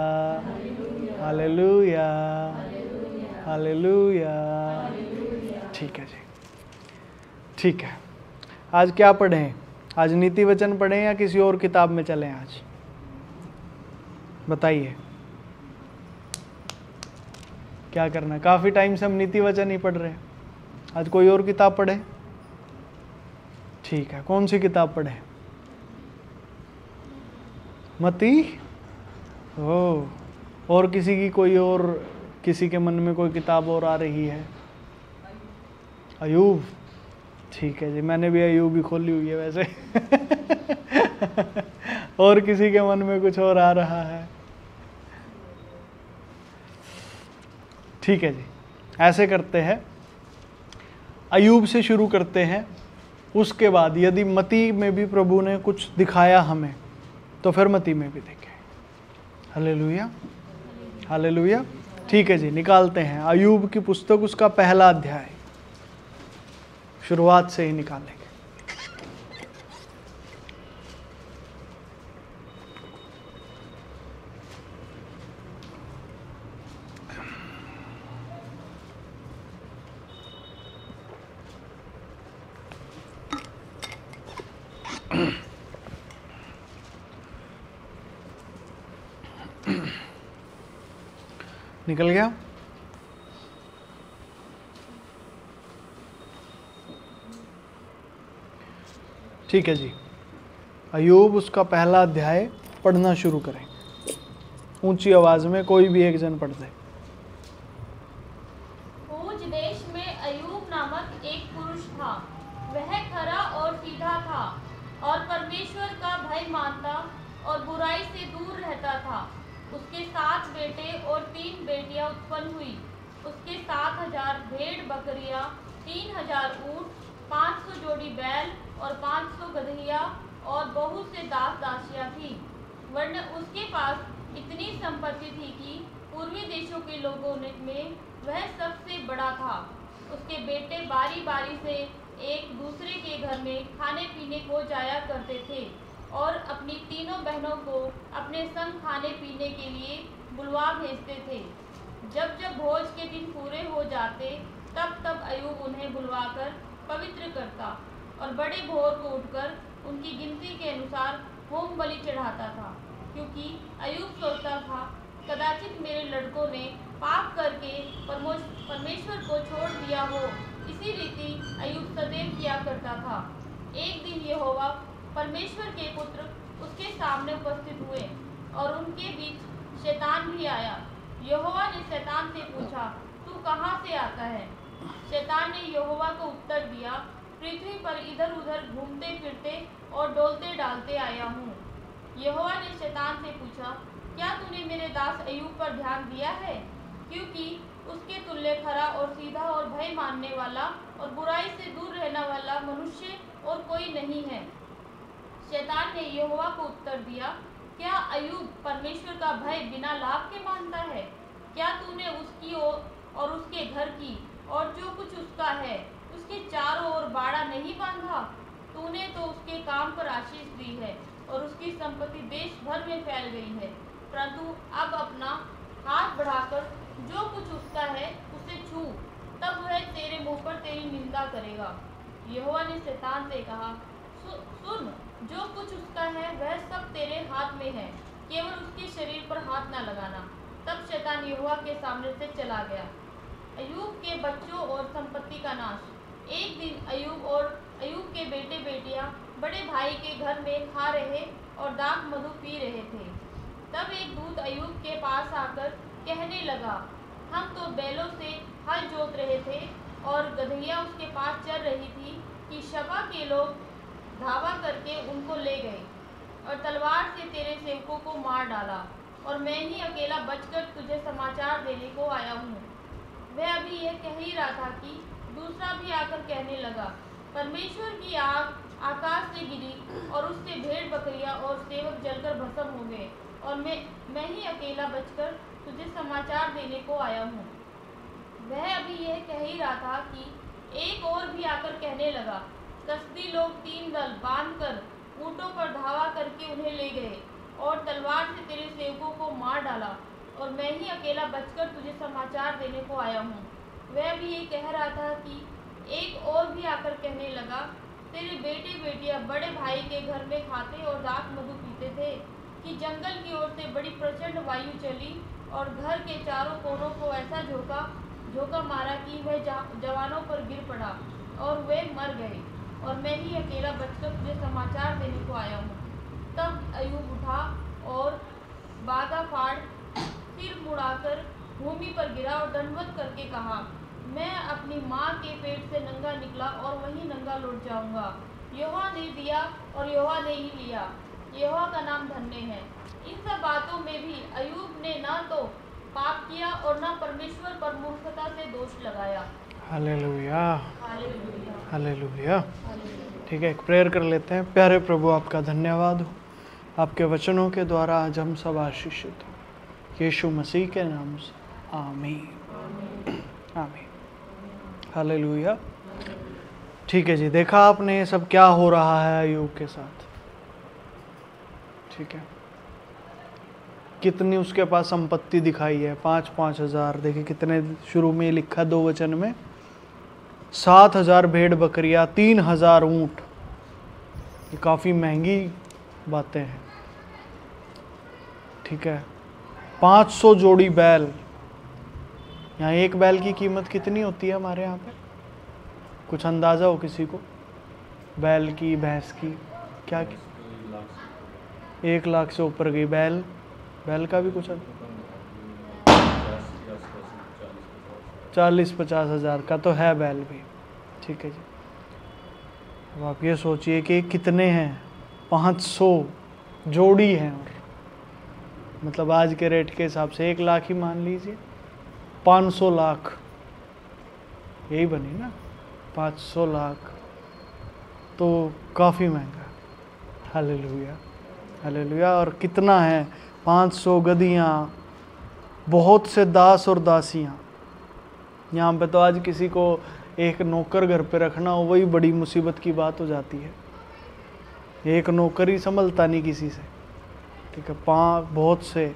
hallelujah hallelujah. ठीक है जी, ठीक है। आज क्या पढ़ें? आज नीति वचन पढ़ें या किसी और किताब में चलें? आज बताइए क्या करना है? काफ़ी टाइम से हम नीति वचन ही पढ़ रहे हैं। आज कोई और किताब पढ़ें? ठीक है। कौन सी किताब पढ़ें? मती? और किसी की कोई और, किसी के मन में कोई किताब और आ रही है? अयूब? ठीक है जी, मैंने भी अयूब ही खोली हुई है वैसे। और किसी के मन में कुछ और आ रहा है? ठीक है जी, ऐसे करते हैं, अयूब से शुरू करते हैं। उसके बाद यदि मती में भी प्रभु ने कुछ दिखाया हमें तो फिर मती में भी देखें। Hallelujah hallelujah. ठीक है जी, निकालते हैं अयूब की पुस्तक, उसका पहला अध्याय, शुरुआत से ही निकालेंगे। निकल गया? ठीक है जी, अयूब उसका पहला अध्याय पढ़ना शुरू करें। ऊंची आवाज में कोई भी एक जन पढ़ दे। ऊज देश में अयूब नामक एक पुरुष था। वह खरा और सीधा था और परमेश्वर का भय मानता और बुराई से दूर रहता था। उसके 7 बेटे और 3 बेटियां उत्पन्न हुई। उसके 7,000 भेड़ बकरियां, 3,000 ऊँट, 500 जोड़ी बैल और 500 गदहिया और बहुत से दास दासियां थी, वरना उसके पास इतनी संपत्ति थी कि पूर्वी देशों के लोगों में वह सबसे बड़ा था। उसके बेटे बारी बारी से एक दूसरे के घर में खाने पीने को जाया करते थे और अपनी तीनों बहनों को अपने संग खाने पीने के लिए बुलवा भेजते थे। जब जब भोज के दिन पूरे हो जाते तब तब अयूब उन्हें बुलवाकर पवित्र करता और बड़े भोर को उठकर उनकी गिनती के अनुसार होम बलि चढ़ाता था, क्योंकि अयूब सोचता था कदाचित मेरे लड़कों ने पाप करके परमेश्वर को छोड़ दिया हो। इसी रीति अयूब सदैव किया करता था। एक दिन यहोवा परमेश्वर के पुत्र उसके सामने उपस्थित हुए और उनके बीच शैतान भी आया। यहोवा ने शैतान से पूछा, तू कहाँ से आता है? शैतान ने यहोवा को उत्तर दिया, पृथ्वी पर इधर उधर घूमते फिरते और डोलते डालते आया हूँ। यहोवा ने शैतान से पूछा, क्या तूने मेरे दास अयूब पर ध्यान दिया है? क्योंकि उसके तुल्य खरा और सीधा और भय मानने वाला और बुराई से दूर रहने वाला मनुष्य और कोई नहीं है। शैतान ने यहोवा को उत्तर दिया, क्या अयूब परमेश्वर का भय बिना लाभ के मानता है? क्या तूने उसकी और उसके घर की और जो कुछ उसका है उसके चारों ओर बाड़ा नहीं बांधा? तूने तो उसके काम पर आशीष दी है और उसकी संपत्ति देश भर में फैल गई है, परंतु अब अपना हाथ बढ़ाकर जो कुछ उसका है उसे छू, तब वह तेरे मुंह पर तेरी निंदा करेगा। यहोवा ने शैतान से कहा, सुन, जो कुछ उसका है वह सब तेरे हाथ में है, केवल उसके शरीर पर हाथ न लगाना। तब शैतान यहोवा के सामने से चला गया। अयूब के बच्चों और संपत्ति का नाश। एक दिन अयूब के बेटे बेटियां बड़े भाई के घर में खा रहे और दाख मधु पी रहे थे। तब एक दूत अयूब के पास आकर कहने लगा, हम तो बैलों से हल जोत रहे थे और गदहिया उसके पास चल रही थी कि शबा के लोग धावा करके उनको ले गए और तलवार से तेरे सेवकों को मार डाला, और मैं ही अकेला बचकर तुझे समाचार देने को आया हूँ। वह अभी यह कह ही रहा था कि दूसरा भी आकर कहने लगा, परमेश्वर की आग आकाश से गिरी और उससे भेड़ बकरियां और सेवक जलकर भस्म हो गए, और मैं ही अकेला बचकर तुझे समाचार देने को आया हूँ। वह अभी यह कह ही रहा था कि एक और भी आकर कहने लगा, कसदी लोग 3 दल बांधकर ऊँटों पर धावा करके उन्हें ले गए और तलवार से तेरे सेवकों को मार डाला, और मैं ही अकेला बचकर तुझे समाचार देने को आया हूँ। वह भी ये कह रहा था कि एक और भी आकर कहने लगा, तेरे बेटे बेटियां बड़े भाई के घर में खाते और दाख मधु पीते थे कि जंगल की ओर से बड़ी प्रचंड वायु चली और घर के चारों कोनों को ऐसा झोंका मारा कि वह जवानों पर गिर पड़ा और वे मर गए, और मैं ही अकेला बचकर तुझे समाचार देने को आया हूँ। तब अयूब उठा और बागा फाड़ सिर मुड़ाकर भूमि पर गिरा और दंडवत करके कहा, मैं अपनी माँ के पेट से नंगा निकला और वहीं नंगा लौट जाऊंगा। यहोवा ने दिया और यहोवा ने ही लिया, यहोवा का नाम धन्य है। इन सब बातों में भी अयूब ने न तो पाप किया और न परमेश्वर पर मूर्खता से दोष लगाया। Hallelujah, hallelujah, hallelujah. ठीक है, एक प्रेयर कर लेते हैं। प्यारे प्रभु, आपका धन्यवाद हो, आपके वचनों के द्वारा आज हम सब आशीषित हो, यीशु मसीह के नाम से, आमीन, आमीन, हालेलुया। ठीक है जी, देखा आपने ये सब क्या हो रहा है अयूब के साथ। ठीक है, कितनी उसके पास संपत्ति दिखाई है, 5-5 हजार। देखिए कितने शुरू में लिखा 2 वचन में, 7,000 भेड़ बकरियां, 3,000 ऊँट। ये काफ़ी महंगी बातें हैं। ठीक है, 500 जोड़ी बैल। यहाँ एक बैल की कीमत कितनी होती है हमारे यहाँ पे? कुछ अंदाज़ा हो किसी को? बैल की, भैंस की, क्या की? 1 लाख से ऊपर गई। बैल का भी कुछ 40-50 हज़ार का तो है बैल भी। ठीक है जी, अब आप ये सोचिए कि कितने हैं, 500 जोड़ी हैं, और मतलब आज के रेट के हिसाब से 1 लाख ही मान लीजिए, 500 लाख, यही बनी ना, 500 लाख तो काफ़ी महंगा। Hallelujah, hallelujah. और कितना है, 500 गधियाँ, बहुत से दास और दासियाँ। यहाँ पे तो आज किसी को एक नौकर घर पे रखना हो वही बड़ी मुसीबत की बात हो जाती है। एक नौकर ही संभलता नहीं किसी से, ठीक है, बहुत से।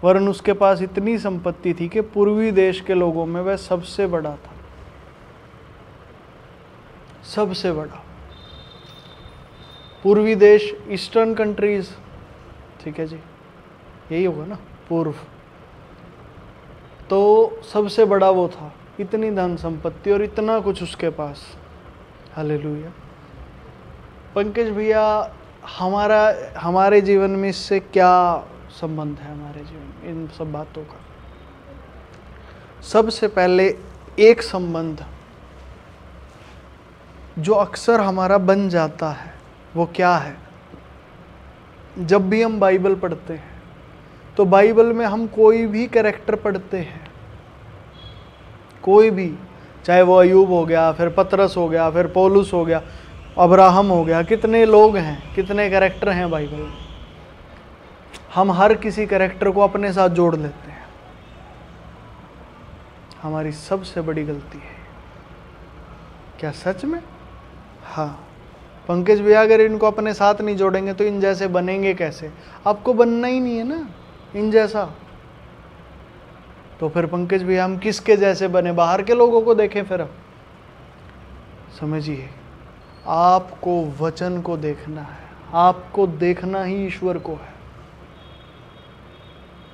वरन उसके पास इतनी संपत्ति थी कि पूर्वी देश के लोगों में वह सबसे बड़ा था, सबसे बड़ा। पूर्वी देश, ईस्टर्न कंट्रीज, ठीक है जी, यही होगा ना, पूर्व। तो सबसे बड़ा वो था, इतनी धन संपत्ति और इतना कुछ उसके पास। हालेलुया। पंकज भैया, हमारे जीवन में इससे क्या संबंध है, हमारे जीवन में इन सब बातों का? सबसे पहले एक संबंध जो अक्सर हमारा बन जाता है वो क्या है? जब भी हम बाइबल पढ़ते हैं तो बाइबल में हम कोई भी कैरेक्टर पढ़ते हैं, कोई भी, चाहे वो अयूब हो गया, फिर पतरस हो गया, फिर पौलुस हो गया, अब्राहम हो गया, कितने लोग हैं, कितने कैरेक्टर हैं बाइबल में। हम हर किसी कैरेक्टर को अपने साथ जोड़ लेते हैं। हमारी सबसे बड़ी गलती है। क्या सच में? हाँ पंकज भैया, अगर इनको अपने साथ नहीं जोड़ेंगे तो इन जैसे बनेंगे कैसे? आपको बनना ही नहीं है ना इन जैसा। तो फिर पंकज भैया हम किसके जैसे बने? बाहर के लोगों को देखें फिर। अब समझिए, आपको वचन को देखना है, आपको देखना ही ईश्वर को है,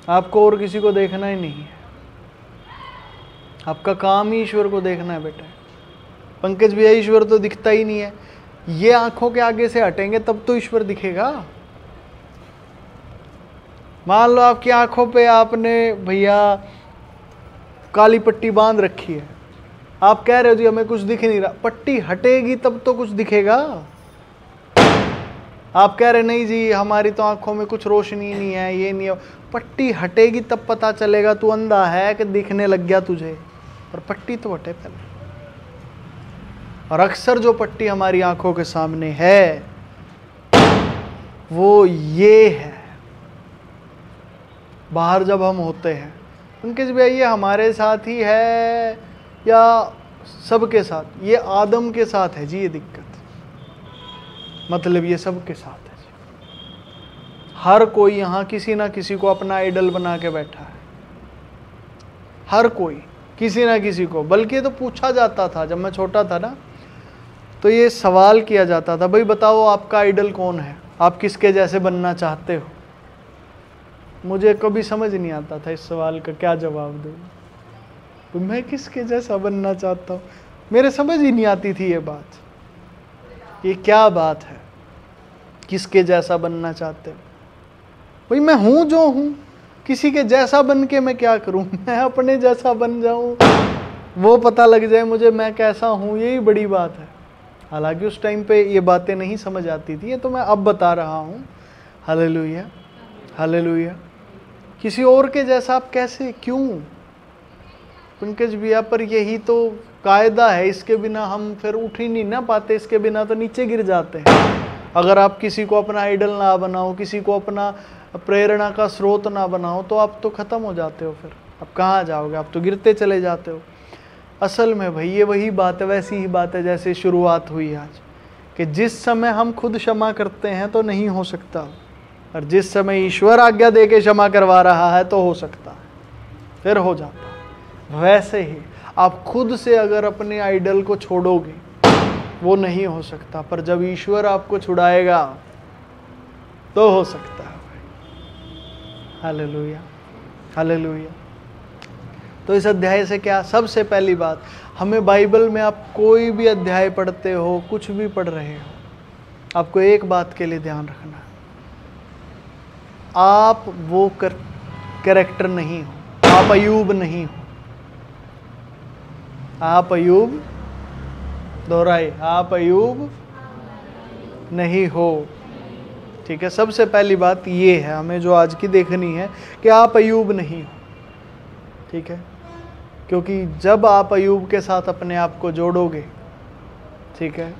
आपको और किसी को देखना ही नहीं है। आपका काम ही ईश्वर को देखना है बेटा। पंकज भैया, ईश्वर तो दिखता ही नहीं है। ये आंखों के आगे से हटेंगे तब तो ईश्वर दिखेगा। मान लो आपकी आंखों पे आपने भैया काली पट्टी बांध रखी है, आप कह रहे हो जी हमें कुछ दिख नहीं रहा, पट्टी हटेगी तब तो कुछ दिखेगा। आप कह रहे नहीं जी हमारी तो आंखों में कुछ रोशनी नहीं है, ये नहीं है, पट्टी हटेगी तब पता चलेगा तू अंधा है कि दिखने लग गया तुझे। और पट्टी तो हटे पहले। और अक्सर जो पट्टी हमारी आंखों के सामने है वो ये है। बाहर जब हम होते हैं, पंकज भैया ये हमारे साथ ही है या सबके साथ? ये आदम के साथ है जी ये दिक्कत, मतलब ये सबके साथ है जी। हर कोई यहाँ किसी ना किसी को अपना आइडल बना के बैठा है, हर कोई किसी ना किसी को। बल्कि तो पूछा जाता था जब मैं छोटा था ना, तो ये सवाल किया जाता था, भाई बताओ आपका आइडल कौन है, आप किसके जैसे बनना चाहते हो? मुझे कभी समझ नहीं आता था इस सवाल का क्या जवाब दूँ। तो मैं किसके जैसा बनना चाहता हूँ, मेरे समझ ही नहीं आती थी ये बात। ये क्या बात है, किसके जैसा बनना चाहते हो? भाई मैं हूँ जो हूँ, किसी के जैसा बन के मैं क्या करूँ? मैं अपने जैसा बन जाऊँ, वो पता लग जाए मुझे मैं कैसा हूँ, यही बड़ी बात है। हालांकि उस टाइम पे ये बातें नहीं समझ आती थी, ये तो मैं अब बता रहा हूँ। Hallelujah, hallelujah. किसी और के जैसा आप कैसे, क्यों? पंकज भैया पर यही तो कायदा है, इसके बिना हम फिर उठ ही नहीं ना पाते, इसके बिना तो नीचे गिर जाते हैं। अगर आप किसी को अपना आइडल ना बनाओ, किसी को अपना प्रेरणा का स्रोत ना बनाओ, तो आप तो ख़त्म हो जाते हो। फिर आप कहाँ जाओगे? आप तो गिरते चले जाते हो। असल में भाई ये वही बात है, वैसी ही बात है जैसे शुरुआत हुई आज, कि जिस समय हम खुद क्षमा करते हैं तो नहीं हो सकता, और जिस समय ईश्वर आज्ञा दे के क्षमा करवा रहा है तो हो सकता है, फिर हो जाता है। वैसे ही आप खुद से अगर अपने आइडल को छोड़ोगे वो नहीं हो सकता, पर जब ईश्वर आपको छुड़ाएगा तो हो सकता है। Hallelujah, hallelujah. तो इस अध्याय से क्या? सबसे पहली बात, हमें बाइबल में आप कोई भी अध्याय पढ़ते हो, कुछ भी पढ़ रहे हो, आपको एक बात के लिए ध्यान रखना है, आप वो कैरेक्टर नहीं हो, आप अयूब नहीं हो। आप अयूब, दोहराए, आप अयूब नहीं हो। ठीक है, सबसे पहली बात ये है हमें जो आज की देखनी है कि आप अयूब नहीं हो। ठीक है, क्योंकि जब आप अयूब के साथ अपने आप को जोड़ोगे, ठीक है,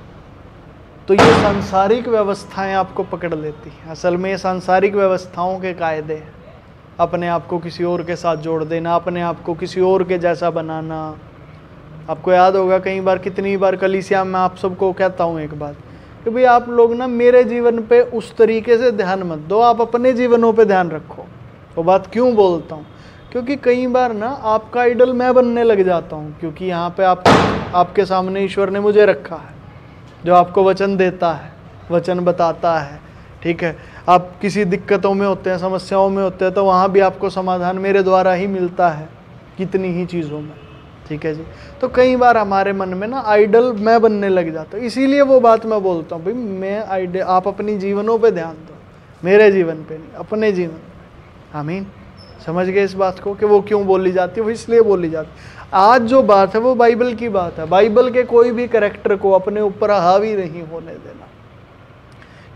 तो ये सांसारिक व्यवस्थाएं आपको पकड़ लेती हैं। असल में ये सांसारिक व्यवस्थाओं के कायदे हैं। अपने आप को किसी और के साथ जोड़ देना, अपने आप को किसी और के जैसा बनाना। आपको याद होगा कई बार, कितनी बार कलीसिया में आप सबको कहता हूँ एक बात कि भाई आप लोग ना मेरे जीवन पे उस तरीके से ध्यान मत दो, आप अपने जीवनों पे ध्यान रखो। वो बात क्यों बोलता हूँ? क्योंकि कई बार ना आपका आइडल मैं बनने लग जाता हूँ, क्योंकि यहाँ पे आपके सामने ईश्वर ने मुझे रखा है जो आपको वचन देता है, वचन बताता है। ठीक है, आप किसी दिक्कतों में होते हैं, समस्याओं में होते हैं, तो वहाँ भी आपको समाधान मेरे द्वारा ही मिलता है कितनी ही चीज़ों में। ठीक है जी। तो कई बार हमारे मन में ना आइडल मैं बनने लग जाता हूँ। इसीलिए वो बात मैं बोलता हूँ, भाई मैं आइडल, आप अपनी जीवनों पे ध्यान दो, मेरे जीवन पे नहीं, अपने जीवन। आमीन। समझ गए इस बात को कि वो क्यों बोली जाती है? वो इसलिए बोली जाती है। आज जो बात है वो बाइबल की बात है। बाइबल के कोई भी कैरेक्टर को अपने ऊपर हावी नहीं होने देना,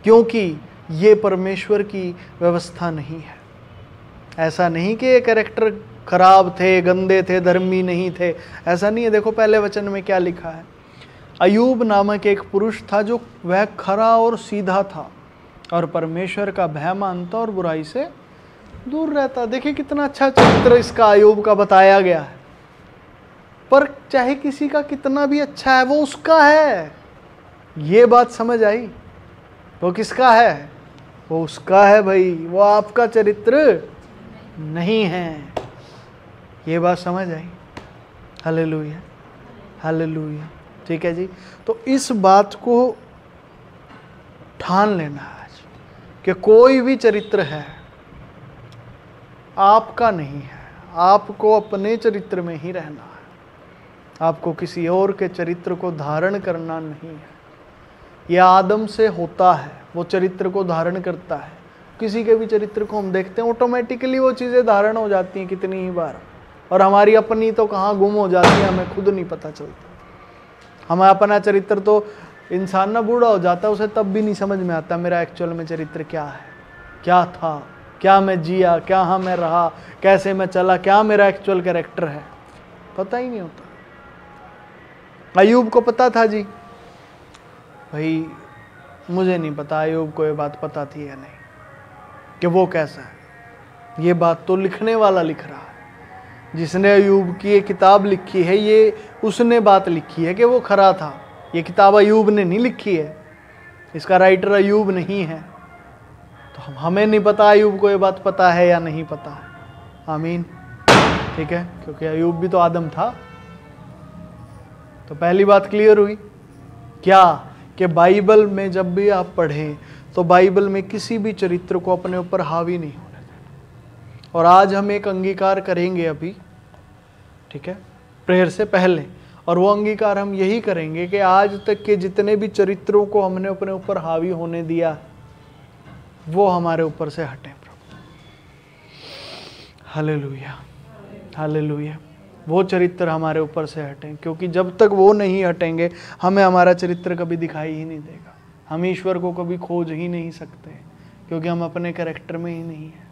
क्योंकि ये परमेश्वर की व्यवस्था नहीं है। ऐसा नहीं कि ये कैरेक्टर खराब थे, गंदे थे, धर्मी नहीं थे, ऐसा नहीं है। देखो पहले वचन में क्या लिखा है। अय्यूब नामक एक पुरुष था जो वह खरा और सीधा था और परमेश्वर का भय मानता और बुराई से दूर रहता। देखिए कितना अच्छा चरित्र इसका अय्यूब का बताया गया है। पर चाहे किसी का कितना भी अच्छा है, वो उसका है। ये बात समझ आई? वो किसका है? वो उसका है भाई, वो आपका चरित्र नहीं है। ये बात समझ आई? Hallelujah, hallelujah. ठीक है जी। तो इस बात को ठान लेना आज कि कोई भी चरित्र है आपका नहीं है। आपको अपने चरित्र में ही रहना है, आपको किसी और के चरित्र को धारण करना नहीं है। यह आदम से होता है, वो चरित्र को धारण करता है। किसी के भी चरित्र को हम देखते हैं, ऑटोमेटिकली वो चीज़ें धारण हो जाती हैं कितनी ही बार, और हमारी अपनी तो कहाँ गुम हो जाती है, हमें खुद नहीं पता चलता। हमारा अपना चरित्र तो इंसान ना बूढ़ा हो जाता है, उसे तब भी नहीं समझ में आता मेरा एक्चुअल में चरित्र क्या है, क्या था, क्या मैं जिया, क्या हाँ मैं रहा, कैसे मैं चला, क्या मेरा एक्चुअल कैरेक्टर है, पता ही नहीं होता। अय्यूब को पता था जी, भाई मुझे नहीं पता अय्यूब को ये बात पता थी या नहीं कि वो कैसा है। ये बात तो लिखने वाला लिख रहा है, जिसने अय्यूब की ये किताब लिखी है, ये उसने बात लिखी है कि वो खरा था। ये किताब अय्यूब ने नहीं लिखी है, इसका राइटर अय्यूब नहीं है। तो हमें नहीं पता अय्यूब को ये बात पता है या नहीं पता है। आमीन। ठीक है, क्योंकि अय्यूब भी तो आदम था। तो पहली बात क्लियर हुई क्या? कि बाइबल में जब भी आप पढ़ें तो बाइबल में किसी भी चरित्र को अपने ऊपर हावी नहीं होने देना। और आज हम एक अंगीकार करेंगे अभी, ठीक है, प्रेयर से पहले, और वो अंगीकार हम यही करेंगे कि आज तक के जितने भी चरित्रों को हमने अपने ऊपर हावी होने दिया वो हमारे ऊपर से हटे प्रभु। Hallelujah, hallelujah. वो चरित्र हमारे ऊपर से हटें, क्योंकि जब तक वो नहीं हटेंगे हमें हमारा चरित्र कभी दिखाई ही नहीं देगा। हम ईश्वर को कभी खोज ही नहीं सकते, क्योंकि हम अपने कैरेक्टर में ही नहीं है।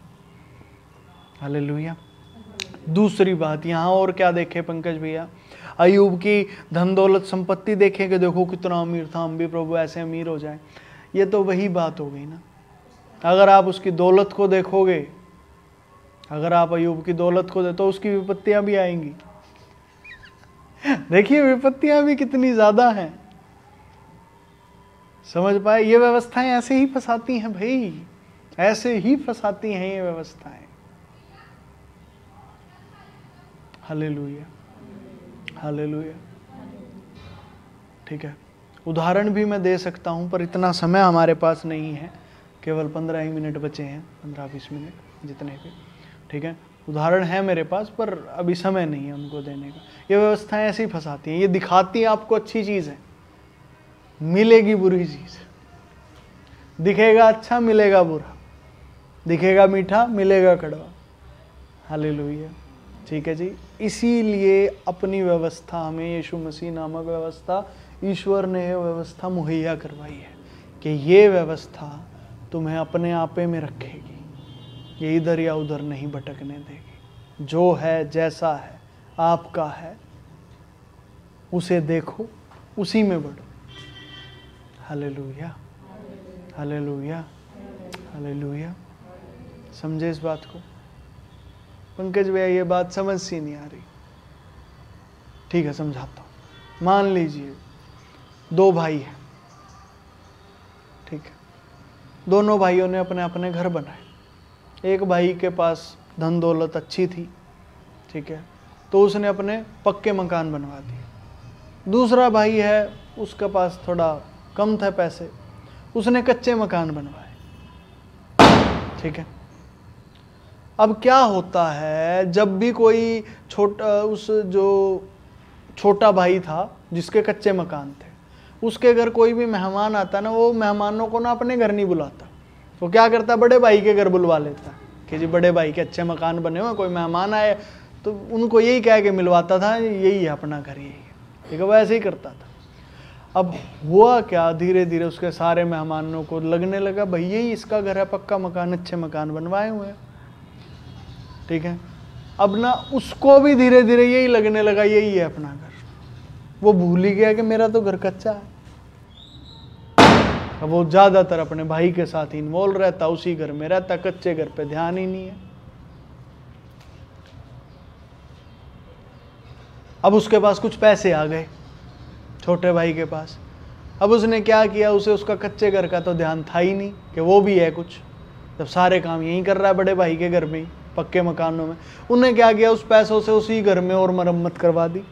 हालेलुया। दूसरी बात यहाँ और क्या देखे पंकज भैया? अय्यूब की धन दौलत संपत्ति देखें कि देखो कितना अमीर था, हम भी प्रभु ऐसे अमीर हो जाएं। ये तो वही बात हो गई ना। अगर आप उसकी दौलत को देखोगे, अगर आप अय्यूब की दौलत को दे तो उसकी विपत्तियां भी आएंगी। देखिए विपत्तियां भी कितनी ज्यादा हैं। समझ पाए? ये व्यवस्थाएं ऐसे ही फंसाती हैं भाई, ऐसे ही फंसाती हैं ये व्यवस्थाएं। Hallelujah, hallelujah. ठीक है, उदाहरण भी मैं दे सकता हूं, पर इतना समय हमारे पास नहीं है, केवल 15 ही मिनट बचे हैं, 15-20 मिनट जितने भी। ठीक है, उदाहरण है मेरे पास, पर अभी समय नहीं है उनको देने का। ये व्यवस्थाएं ऐसी फंसाती हैं, ये दिखाती हैं आपको अच्छी चीज़ है, मिलेगी बुरी चीज़। दिखेगा अच्छा, मिलेगा बुरा। दिखेगा मीठा, मिलेगा कड़वा। हालेलुया। ठीक है जी। इसीलिए अपनी व्यवस्था हमें, यीशु मसीह नामक व्यवस्था, ईश्वर ने ये व्यवस्था मुहैया करवाई है कि ये व्यवस्था तुम्हें अपने आपे में रखेगी, ये इधर या उधर नहीं भटकने देगी। जो है, जैसा है, आपका है, उसे देखो, उसी में बढ़ो। Hallelujah, hallelujah, hallelujah. समझे इस बात को? पंकज भैया ये बात समझ सी नहीं आ रही। ठीक है, समझाता हूँ। मान लीजिए 2 भाई हैं, ठीक है। दोनों भाइयों ने अपने अपने घर बनाए। एक भाई के पास धन दौलत अच्छी थी, ठीक है, तो उसने अपने पक्के मकान बनवा दिए। दूसरा भाई है, उसके पास थोड़ा कम था पैसे, उसने कच्चे मकान बनवाए, ठीक है। अब क्या होता है, जब भी कोई छोटा भाई था जिसके कच्चे मकान थे, उसके घर कोई भी मेहमान आता ना, वो मेहमानों को ना अपने घर नहीं बुलाता, वो क्या करता, बड़े भाई के घर बुलवा लेता कि जी बड़े भाई के अच्छे मकान बने हुए, कोई मेहमान आए तो उनको यही कह के मिलवाता था, यही है अपना घर, यही है, ठीक है, वैसे ही करता था। अब हुआ क्या, धीरे धीरे उसके सारे मेहमानों को लगने लगा भाई यही इसका घर है, पक्का मकान, अच्छे मकान बनवाए हुए हैं, ठीक है। अब ना उसको भी धीरे धीरे यही लगने लगा यही है अपना घर, वो भूल ही गया कि मेरा तो घर कच्चा है। अब वो ज्यादातर अपने भाई के साथ इन्वॉल्व रहता, उसी घर में रहता, कच्चे घर पे ध्यान ही नहीं है। अब उसके पास कुछ पैसे आ गए छोटे भाई के पास। अब उसने क्या किया, उसे उसका कच्चे घर का तो ध्यान था ही नहीं कि वो भी है कुछ, जब सारे काम यही कर रहा है बड़े भाई के घर में ही, पक्के मकानों में। उन्हें क्या किया, उस पैसों से उसी घर में और मरम्मत करवा दी,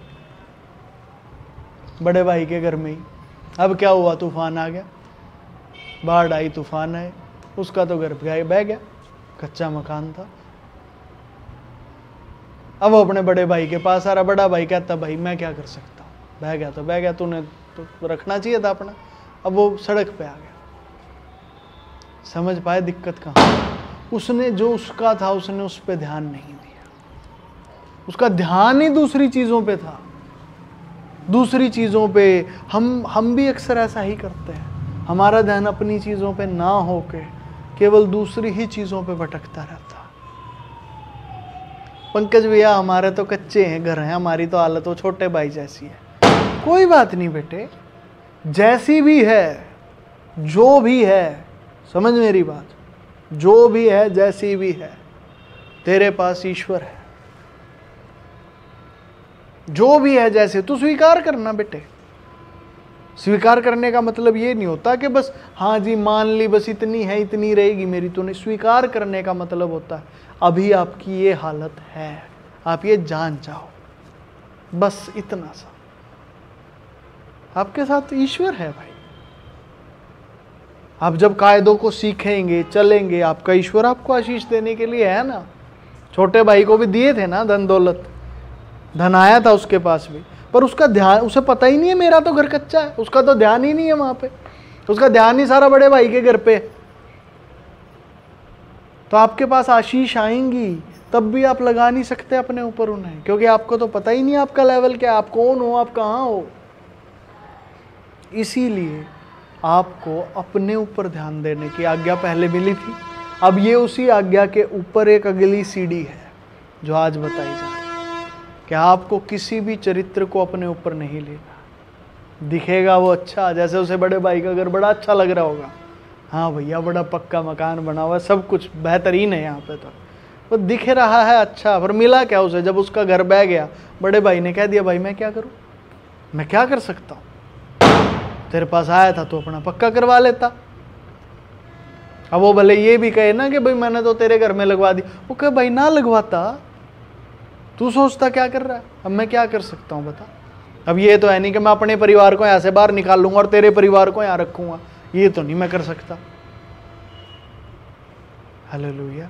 बड़े भाई के घर में ही। अब क्या हुआ, तूफान आ गया, बाढ़ आई, तूफान आए, उसका तो घर बह गया, कच्चा मकान था। अब वो अपने बड़े भाई के पास आ रहा, बड़ा भाई कहता भाई मैं क्या कर सकता हूँ, बह गया तो बह गया, तूने तो रखना चाहिए था अपना। अब वो सड़क पे आ गया, समझ पाए दिक्कत कहाँ। उसने जो उसका था उसने उस पर ध्यान नहीं दिया, उसका ध्यान ही दूसरी चीजों पे था, दूसरी चीजों पे। हम भी अक्सर ऐसा ही करते हैं, हमारा ध्यान अपनी चीजों पे ना होके केवल दूसरी ही चीजों पे भटकता रहता। पंकज भैया हमारे तो कच्चे हैं घर हैं, हमारी तो हालत वो छोटे भाई जैसी है। कोई बात नहीं बेटे, जैसी भी है, जो भी है, समझ मेरी बात, जो भी है जैसी भी है, तेरे पास ईश्वर है। जो भी है जैसे, तू स्वीकार करना बेटे। स्वीकार करने का मतलब ये नहीं होता कि बस हाँ जी मान ली, बस इतनी है, इतनी रहेगी मेरी, तो नहीं। स्वीकार करने का मतलब होता है अभी आपकी ये हालत है, आप ये जान जाओ, बस इतना सा। आपके साथ ईश्वर है भाई। आप जब कायदों को सीखेंगे, चलेंगे, आपका ईश्वर आपको आशीष देने के लिए है ना। छोटे भाई को भी दिए थे ना धन दौलत, धन आया था उसके पास भी, पर उसका ध्यान, उसे पता ही नहीं है मेरा तो घर कच्चा है, उसका तो ध्यान ही नहीं है वहां पे, उसका ध्यान ही सारा बड़े भाई के घर पे। तो आपके पास आशीष आएंगी तब भी आप लगा नहीं सकते अपने ऊपर उन्हें, क्योंकि आपको तो पता ही नहीं आपका लेवल क्या, आप कौन हो, आप कहाँ हो। इसीलिए आपको अपने ऊपर ध्यान देने की आज्ञा पहले मिली थी। अब ये उसी आज्ञा के ऊपर एक अगली सीढ़ी है जो आज बताई जा रही है कि आपको किसी भी चरित्र को अपने ऊपर नहीं लेना। दिखेगा वो अच्छा, जैसे उसे बड़े भाई का घर बड़ा अच्छा लग रहा होगा, हाँ भैया बड़ा पक्का मकान बना हुआ है, सब कुछ बेहतरीन है यहाँ पे, तो वो दिख रहा है अच्छा, पर मिला क्या उसे जब उसका घर बह गया। बड़े भाई ने कह दिया भाई मैं क्या करूँ, मैं क्या कर सकता हूँ, तेरे पास आया था तो अपना पक्का करवा लेता। अब वो भले ये भी कहे ना कि भाई मैंने तो तेरे घर में लगवा दी, वो कहे भाई ना लगवाता, तू सोचता क्या कर रहा है, अब मैं क्या कर सकता हूँ बता। अब ये तो है नहीं कि मैं अपने परिवार को यहाँ से बाहर निकाल लूंगा और तेरे परिवार को यहाँ रखूंगा, ये तो नहीं मैं कर सकता। हालेलुया।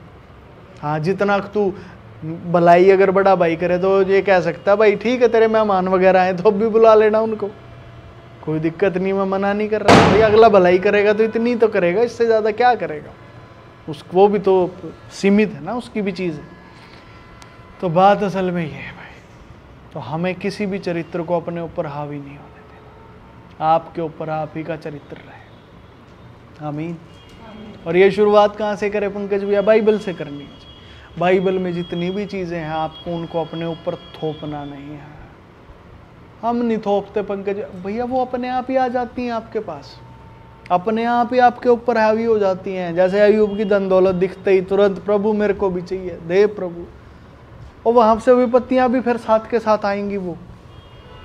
हाँ, जितना तू भलाई अगर बड़ा भाई करे तो ये कह सकता भाई ठीक है तेरे मेहमान वगैरह आए तो अब भी बुला लेना उनको, कोई दिक्कत नहीं, मैं मना नहीं कर रहा। भाई अगला भलाई करेगा तो इतनी तो करेगा, इससे ज़्यादा क्या करेगा, वो भी तो सीमित है ना, उसकी भी चीज़ है। तो बात असल में ये है भाई, तो हमें किसी भी चरित्र को अपने ऊपर हावी नहीं होने देना, आपके ऊपर आप ही का चरित्र रहे। आमीन। और ये शुरुआत कहाँ से करें पंकज भैया, बाइबल से करनी है। बाइबल में जितनी भी चीज़ें हैं आपको उनको अपने ऊपर थोपना नहीं है। हम नहीं थोपते पंकज भैया, वो अपने आप ही आ जाती हैं आपके पास। अपने आप ही आपके ऊपर हावी हो जाती हैं। जैसे अय्यूब की धन दौलत दिखते ही तुरंत प्रभु मेरे को भी चाहिए, दे प्रभु। और वहां से विपत्तियां भी फिर साथ के साथ आएंगी, वो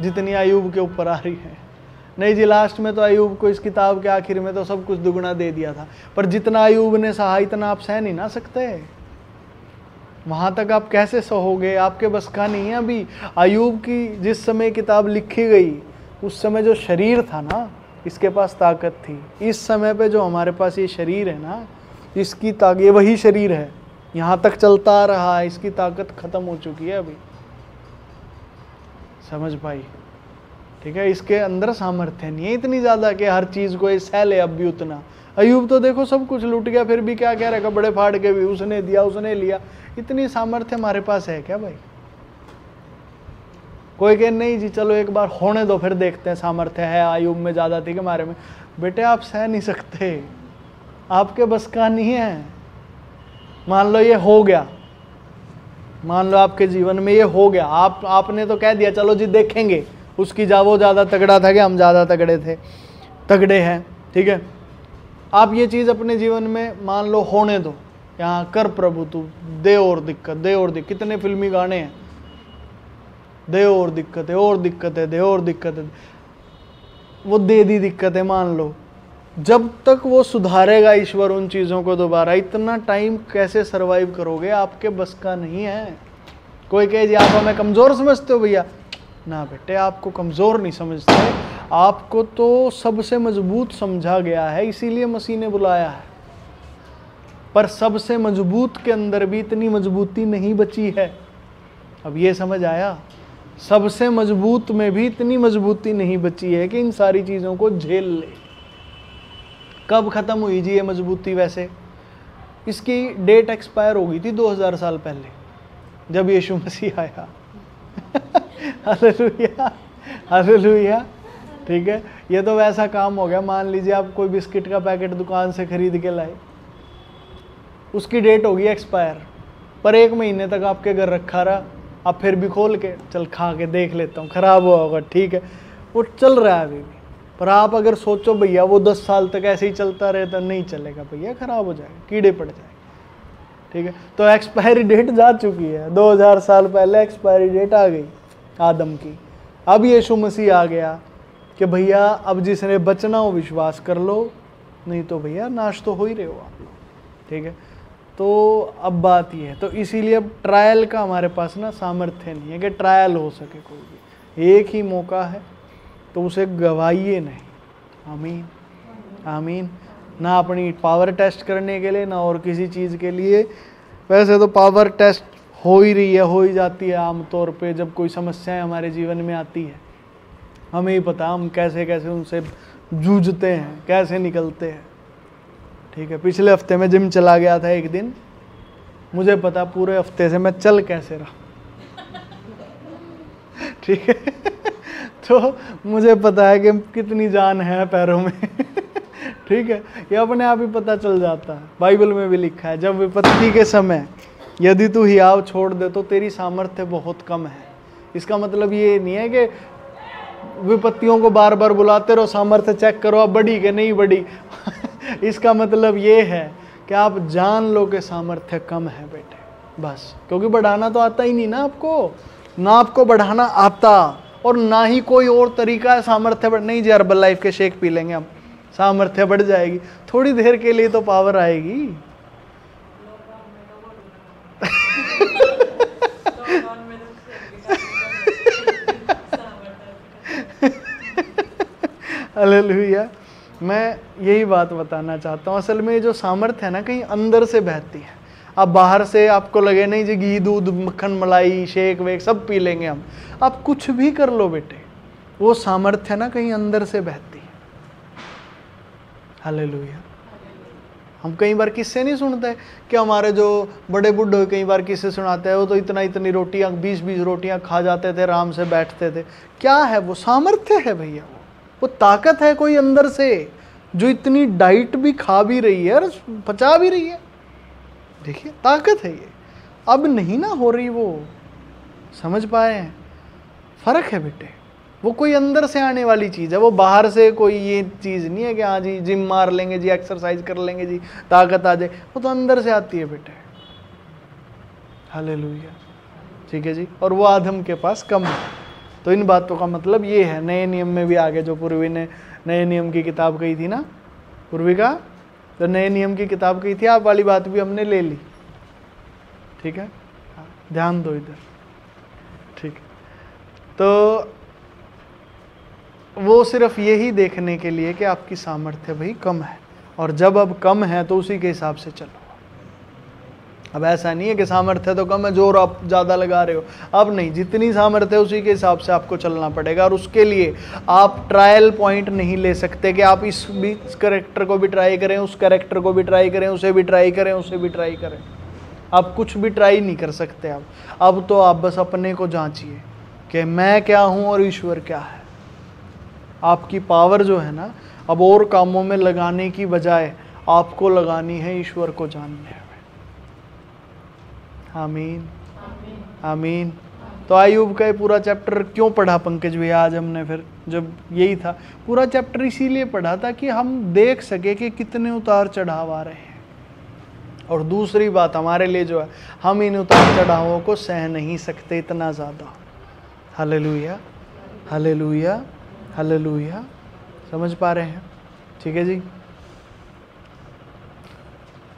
जितनी अय्यूब के ऊपर आ रही है। नहीं जी, लास्ट में तो अय्यूब को इस किताब के आखिर में तो सब कुछ दुगना दे दिया था, पर जितना अय्यूब ने सहा इतना आप सह नहीं ना सकते। वहां तक आप कैसे सहोगे, आपके बस का नहीं है। अभी अय्यूब की जिस समय किताब लिखी गई उस समय जो शरीर था ना, इसके पास ताकत थी। इस समय पे जो हमारे पास ये शरीर है ना, इसकी ताकत, ये वही शरीर है, यहाँ तक चलता आ रहा है, इसकी ताकत खत्म हो चुकी है अभी। समझ पाई? ठीक है, इसके अंदर सामर्थ्य नहीं है इतनी ज्यादा कि हर चीज को ये सह ले अब भी उतना। अय्यूब तो देखो सब कुछ लूट गया, फिर भी क्या कह रहा है, कपड़े फाड़ के भी उसने दिया, उसने लिया। इतनी सामर्थ्य हमारे पास है क्या भाई? कोई कहे नहीं जी चलो एक बार होने दो फिर देखते हैं, सामर्थ्य है अय्यूब में ज्यादा थी कि हमारे में। बेटे आप सह नहीं सकते, आपके बस का नहीं है। मान लो ये हो गया, मान लो आपके जीवन में ये हो गया, आपने तो कह दिया चलो जी देखेंगे उसकी वो ज्यादा तगड़ा था कि हम ज्यादा तगड़े हैं, ठीक है। आप ये चीज अपने जीवन में मान लो होने दो, यहाँ कर प्रभु तू, दे और दिक्कत, दे और दिक्कत। कितने फिल्मी गाने हैं, दे और दिक्कत है, और दिक्कत है, दे और दिक्कत है। वो दे दी दिक्कत है मान लो, जब तक वो सुधारेगा ईश्वर उन चीज़ों को दोबारा, इतना टाइम कैसे सरवाइव करोगे, आपके बस का नहीं है। कोई कहे जी आप हमें कमज़ोर समझते हो भैया, ना बेटे आपको कमज़ोर नहीं समझते, आपको तो सबसे मजबूत समझा गया है, इसीलिए मसीह ने बुलाया है। पर सबसे मजबूत के अंदर भी इतनी मजबूती नहीं बची है। अब ये समझ आया? सबसे मजबूत में भी इतनी मजबूती नहीं बची है कि इन सारी चीज़ों को झेल ले। कब ख़त्म हुई जी ये मजबूती? वैसे इसकी डेट एक्सपायर हो गई थी 2000 साल पहले, जब यीशु मसीह आया। Hallelujah, hallelujah. ठीक है, ये तो वैसा काम हो गया, मान लीजिए आप कोई बिस्किट का पैकेट दुकान से खरीद के लाए, उसकी डेट होगी एक्सपायर, पर 1 महीने तक आपके घर रखा रहा, आप फिर भी खोल के चल खा के देख लेता हूँ, खराब हुआ होगा, ठीक है, वो चल रहा है अभी भी। पर आप अगर सोचो भैया वो 10 साल तक ऐसे ही चलता रहे तो नहीं चलेगा भैया, खराब हो जाएगा, कीड़े पड़ जाएंगे। ठीक है, तो एक्सपायरी डेट जा चुकी है, 2000 साल पहले एक्सपायरी डेट आ गई आदम की। अब यीशु मसीह आ गया कि भैया अब जिसने बचना हो विश्वास कर लो, नहीं तो भैया नाश तो हो ही रहे हो आप लोग। ठीक है, तो अब बात ये है, तो इसीलिए अब ट्रायल का हमारे पास ना सामर्थ्य नहीं है कि ट्रायल हो सके कोई भी। एक ही मौका है तो उसे गवाइए नहीं। आमीन, आमीन। ना अपनी पावर टेस्ट करने के लिए, ना और किसी चीज़ के लिए। वैसे तो पावर टेस्ट हो ही रही है, हो ही जाती है आमतौर पे जब कोई समस्याएं हमारे जीवन में आती है। हमें ही पता हम कैसे कैसे उनसे जूझते हैं, कैसे निकलते हैं। ठीक है, पिछले हफ्ते में जिम चला गया था एक दिन, मुझे पता पूरे हफ्ते से मैं चल कैसे रहा। ठीक है, तो मुझे पता है कि कितनी जान है पैरों में। ठीक है, ये अपने आप ही पता चल जाता है। बाइबल में भी लिखा है, जब विपत्ति के समय यदि तू हियाव छोड़ दे तो तेरी सामर्थ्य बहुत कम है। इसका मतलब ये नहीं है कि विपत्तियों को बार बार बुलाते रहो, सामर्थ्य चेक करो अब बढ़ी कि नहीं बढ़ी। इसका मतलब ये है कि आप जान लो कि सामर्थ्य कम है बेटे, बस। क्योंकि बढ़ाना तो आता ही नहीं ना आपको, ना आपको बढ़ाना आता और ना ही कोई और तरीका है सामर्थ्य बढ़। नहीं जी हर्बल लाइफ के शेक पी लेंगे हम, सामर्थ्य बढ़ जाएगी, थोड़ी देर के लिए तो पावर आएगी। हालेलुया। मैं यही बात बताना चाहता हूँ, असल में जो सामर्थ्य है ना कहीं अंदर से बहती है। अब बाहर से आपको लगे नहीं जी घी दूध मक्खन मलाई शेक वेक सब पी लेंगे हम, आप कुछ भी कर लो बेटे, वो सामर्थ्य ना कहीं अंदर से बहती है। हालेलुया। हम कई बार किस्से नहीं सुनते कि हमारे जो बड़े बुढ़े कई बार किस्से सुनाते हैं, वो तो इतनी रोटियां 20-20 रोटियां खा जाते थे, आराम से बैठते थे। क्या है वो? सामर्थ्य है भैया, वो ताकत है कोई अंदर से जो इतनी डाइट भी खा भी रही है और पचा भी रही है। देखिए ताकत है ये, अब नहीं ना हो रही वो। समझ पाए हैं? फर्क है बेटे, वो कोई अंदर से आने वाली चीज़ है, वो बाहर से कोई ये चीज़ नहीं है कि हाँ जी जिम मार लेंगे जी, एक्सरसाइज कर लेंगे जी, ताकत आ जाए। वो तो अंदर से आती है बेटे। हालेलुया, ठीक है जी। और वो आदम के पास कम है। तो इन बातों का मतलब ये है, नए नियम में भी आगे जो पूर्वी ने नए नियम की किताब कही थी ना, पूर्वी का तो नए नियम की किताब कही थी, आप वाली बात भी हमने ले ली, ठीक है। ध्यान दो इधर, ठीक है। तो वो सिर्फ यही देखने के लिए कि आपकी सामर्थ्य भाई कम है, और जब अब कम है तो उसी के हिसाब से चलो। अब ऐसा नहीं है कि सामर्थ्य तो कम है, जोर आप ज़्यादा लगा रहे हो, अब नहीं, जितनी सामर्थ्य है उसी के हिसाब से आपको चलना पड़ेगा। और उसके लिए आप ट्रायल पॉइंट नहीं ले सकते कि आप इस कैरेक्टर को भी ट्राई करें, उस कैरेक्टर को भी ट्राई करें, उसे भी ट्राई करें, उसे भी ट्राई करें। आप कुछ भी ट्राई नहीं कर सकते। अब तो आप बस अपने को जांचिए कि मैं क्या हूँ और ईश्वर क्या है। आपकी पावर जो है ना, अब और कामों में लगाने की बजाय आपको लगानी है ईश्वर को जानने में। आमीन, आमीन। तो आयुब का ये पूरा चैप्टर क्यों पढ़ा पंकज भैया आज हमने? फिर जब यही था पूरा चैप्टर, इसीलिए पढ़ा था कि हम देख सके कि कितने उतार चढ़ाव आ रहे हैं। और दूसरी बात हमारे लिए जो है, हम इन उतार चढ़ावों को सह नहीं सकते इतना ज़्यादा। Hallelujah, hallelujah, hallelujah. समझ पा रहे हैं? ठीक है जी,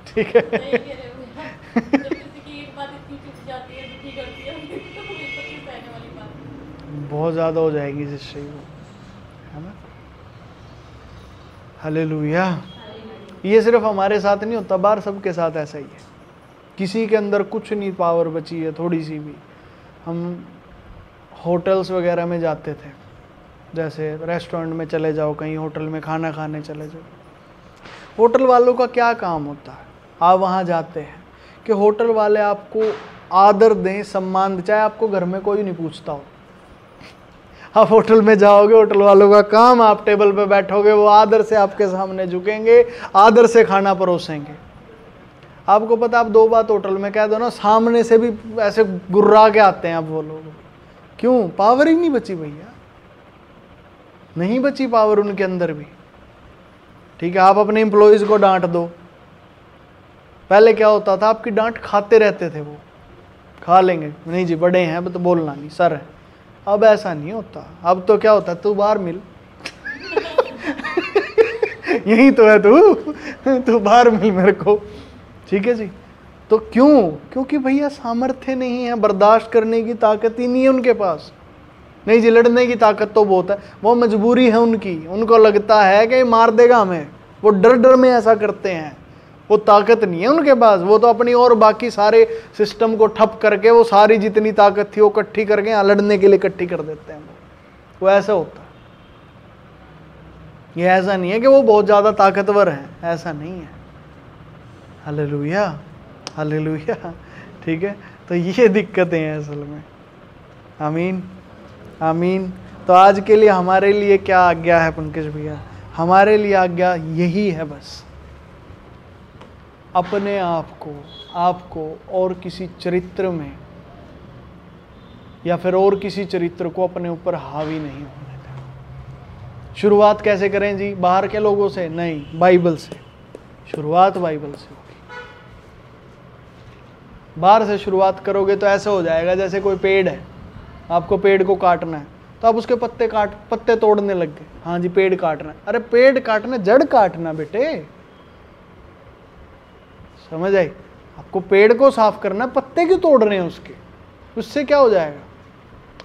ठीक है। बहुत ज़्यादा हो जाएगी जिससे वो, है ना। हालेलुया। ये सिर्फ हमारे साथ नहीं होता, बाहर सबके साथ ऐसा ही है। किसी के अंदर कुछ नहीं पावर बची है थोड़ी सी भी। हम होटल्स वगैरह में जाते थे, जैसे रेस्टोरेंट में चले जाओ, कहीं होटल में खाना खाने चले जाओ। होटल वालों का क्या काम होता है? आप वहाँ जाते हैं कि होटल वाले आपको आदर दें, सम्मान दें, चाहे आपको घर में कोई नहीं पूछता हो। आप होटल में जाओगे, होटल वालों का काम, आप टेबल पे बैठोगे, वो आदर से आपके सामने झुकेंगे, आदर से खाना परोसेंगे। आपको पता, आप दो बात होटल में कह दो ना, सामने से भी ऐसे गुर्रा के आते हैं अब वो लोग। क्यों? पावर ही नहीं बची भैया, नहीं बची पावर उनके अंदर भी। ठीक है, आप अपने एम्प्लॉयज को डांट दो। पहले क्या होता था, आपकी डांट खाते रहते थे, वो खा लेंगे, नहीं जी बड़े हैं तो बोलना नहीं, सर है। अब ऐसा नहीं होता, अब तो क्या होता है, तू बाहर मिल यही तो है तू बाहर मिल मेरे को। ठीक है जी। तो क्यों? क्योंकि भैया सामर्थ्य नहीं है, बर्दाश्त करने की ताकत ही नहीं है उनके पास। नहीं जी, लड़ने की ताकत तो बहुत है, वो मजबूरी है उनकी। उनको लगता है कि मार देगा हमें, वो डर डर में ऐसा करते हैं। वो ताकत नहीं है उनके पास, वो तो अपनी और बाकी सारे सिस्टम को ठप करके, वो सारी जितनी ताकत थी वो इकट्ठी करके यहाँ लड़ने के लिए इकट्ठी कर देते हैं। वो ऐसा होता है। ये ऐसा नहीं है कि वो बहुत ज़्यादा ताकतवर हैं, ऐसा नहीं है। Hallelujah, hallelujah. ठीक है, तो ये दिक्कतें हैं असल में। आमीन, आमीन। तो आज के लिए हमारे लिए क्या आज्ञा है पंकज भैया? हमारे लिए आज्ञा यही है बस, अपने आपको और किसी चरित्र में या फिर और किसी चरित्र को अपने ऊपर हावी नहीं होने देना। शुरुआत कैसे करें जी? बाहर के लोगों से नहीं, बाइबल से शुरुआत, बाइबल से होगी। बाहर से शुरुआत करोगे तो ऐसा हो जाएगा जैसे कोई पेड़ है, आपको पेड़ को काटना है तो आप उसके पत्ते तोड़ने लग गए। हाँ जी, पेड़ काटना है। अरे पेड़ काटना, जड़ काटना बेटे, समझ आई? आपको पेड़ को साफ करना, पत्ते क्यों तोड़ रहे हैं उसके? उससे क्या हो जाएगा?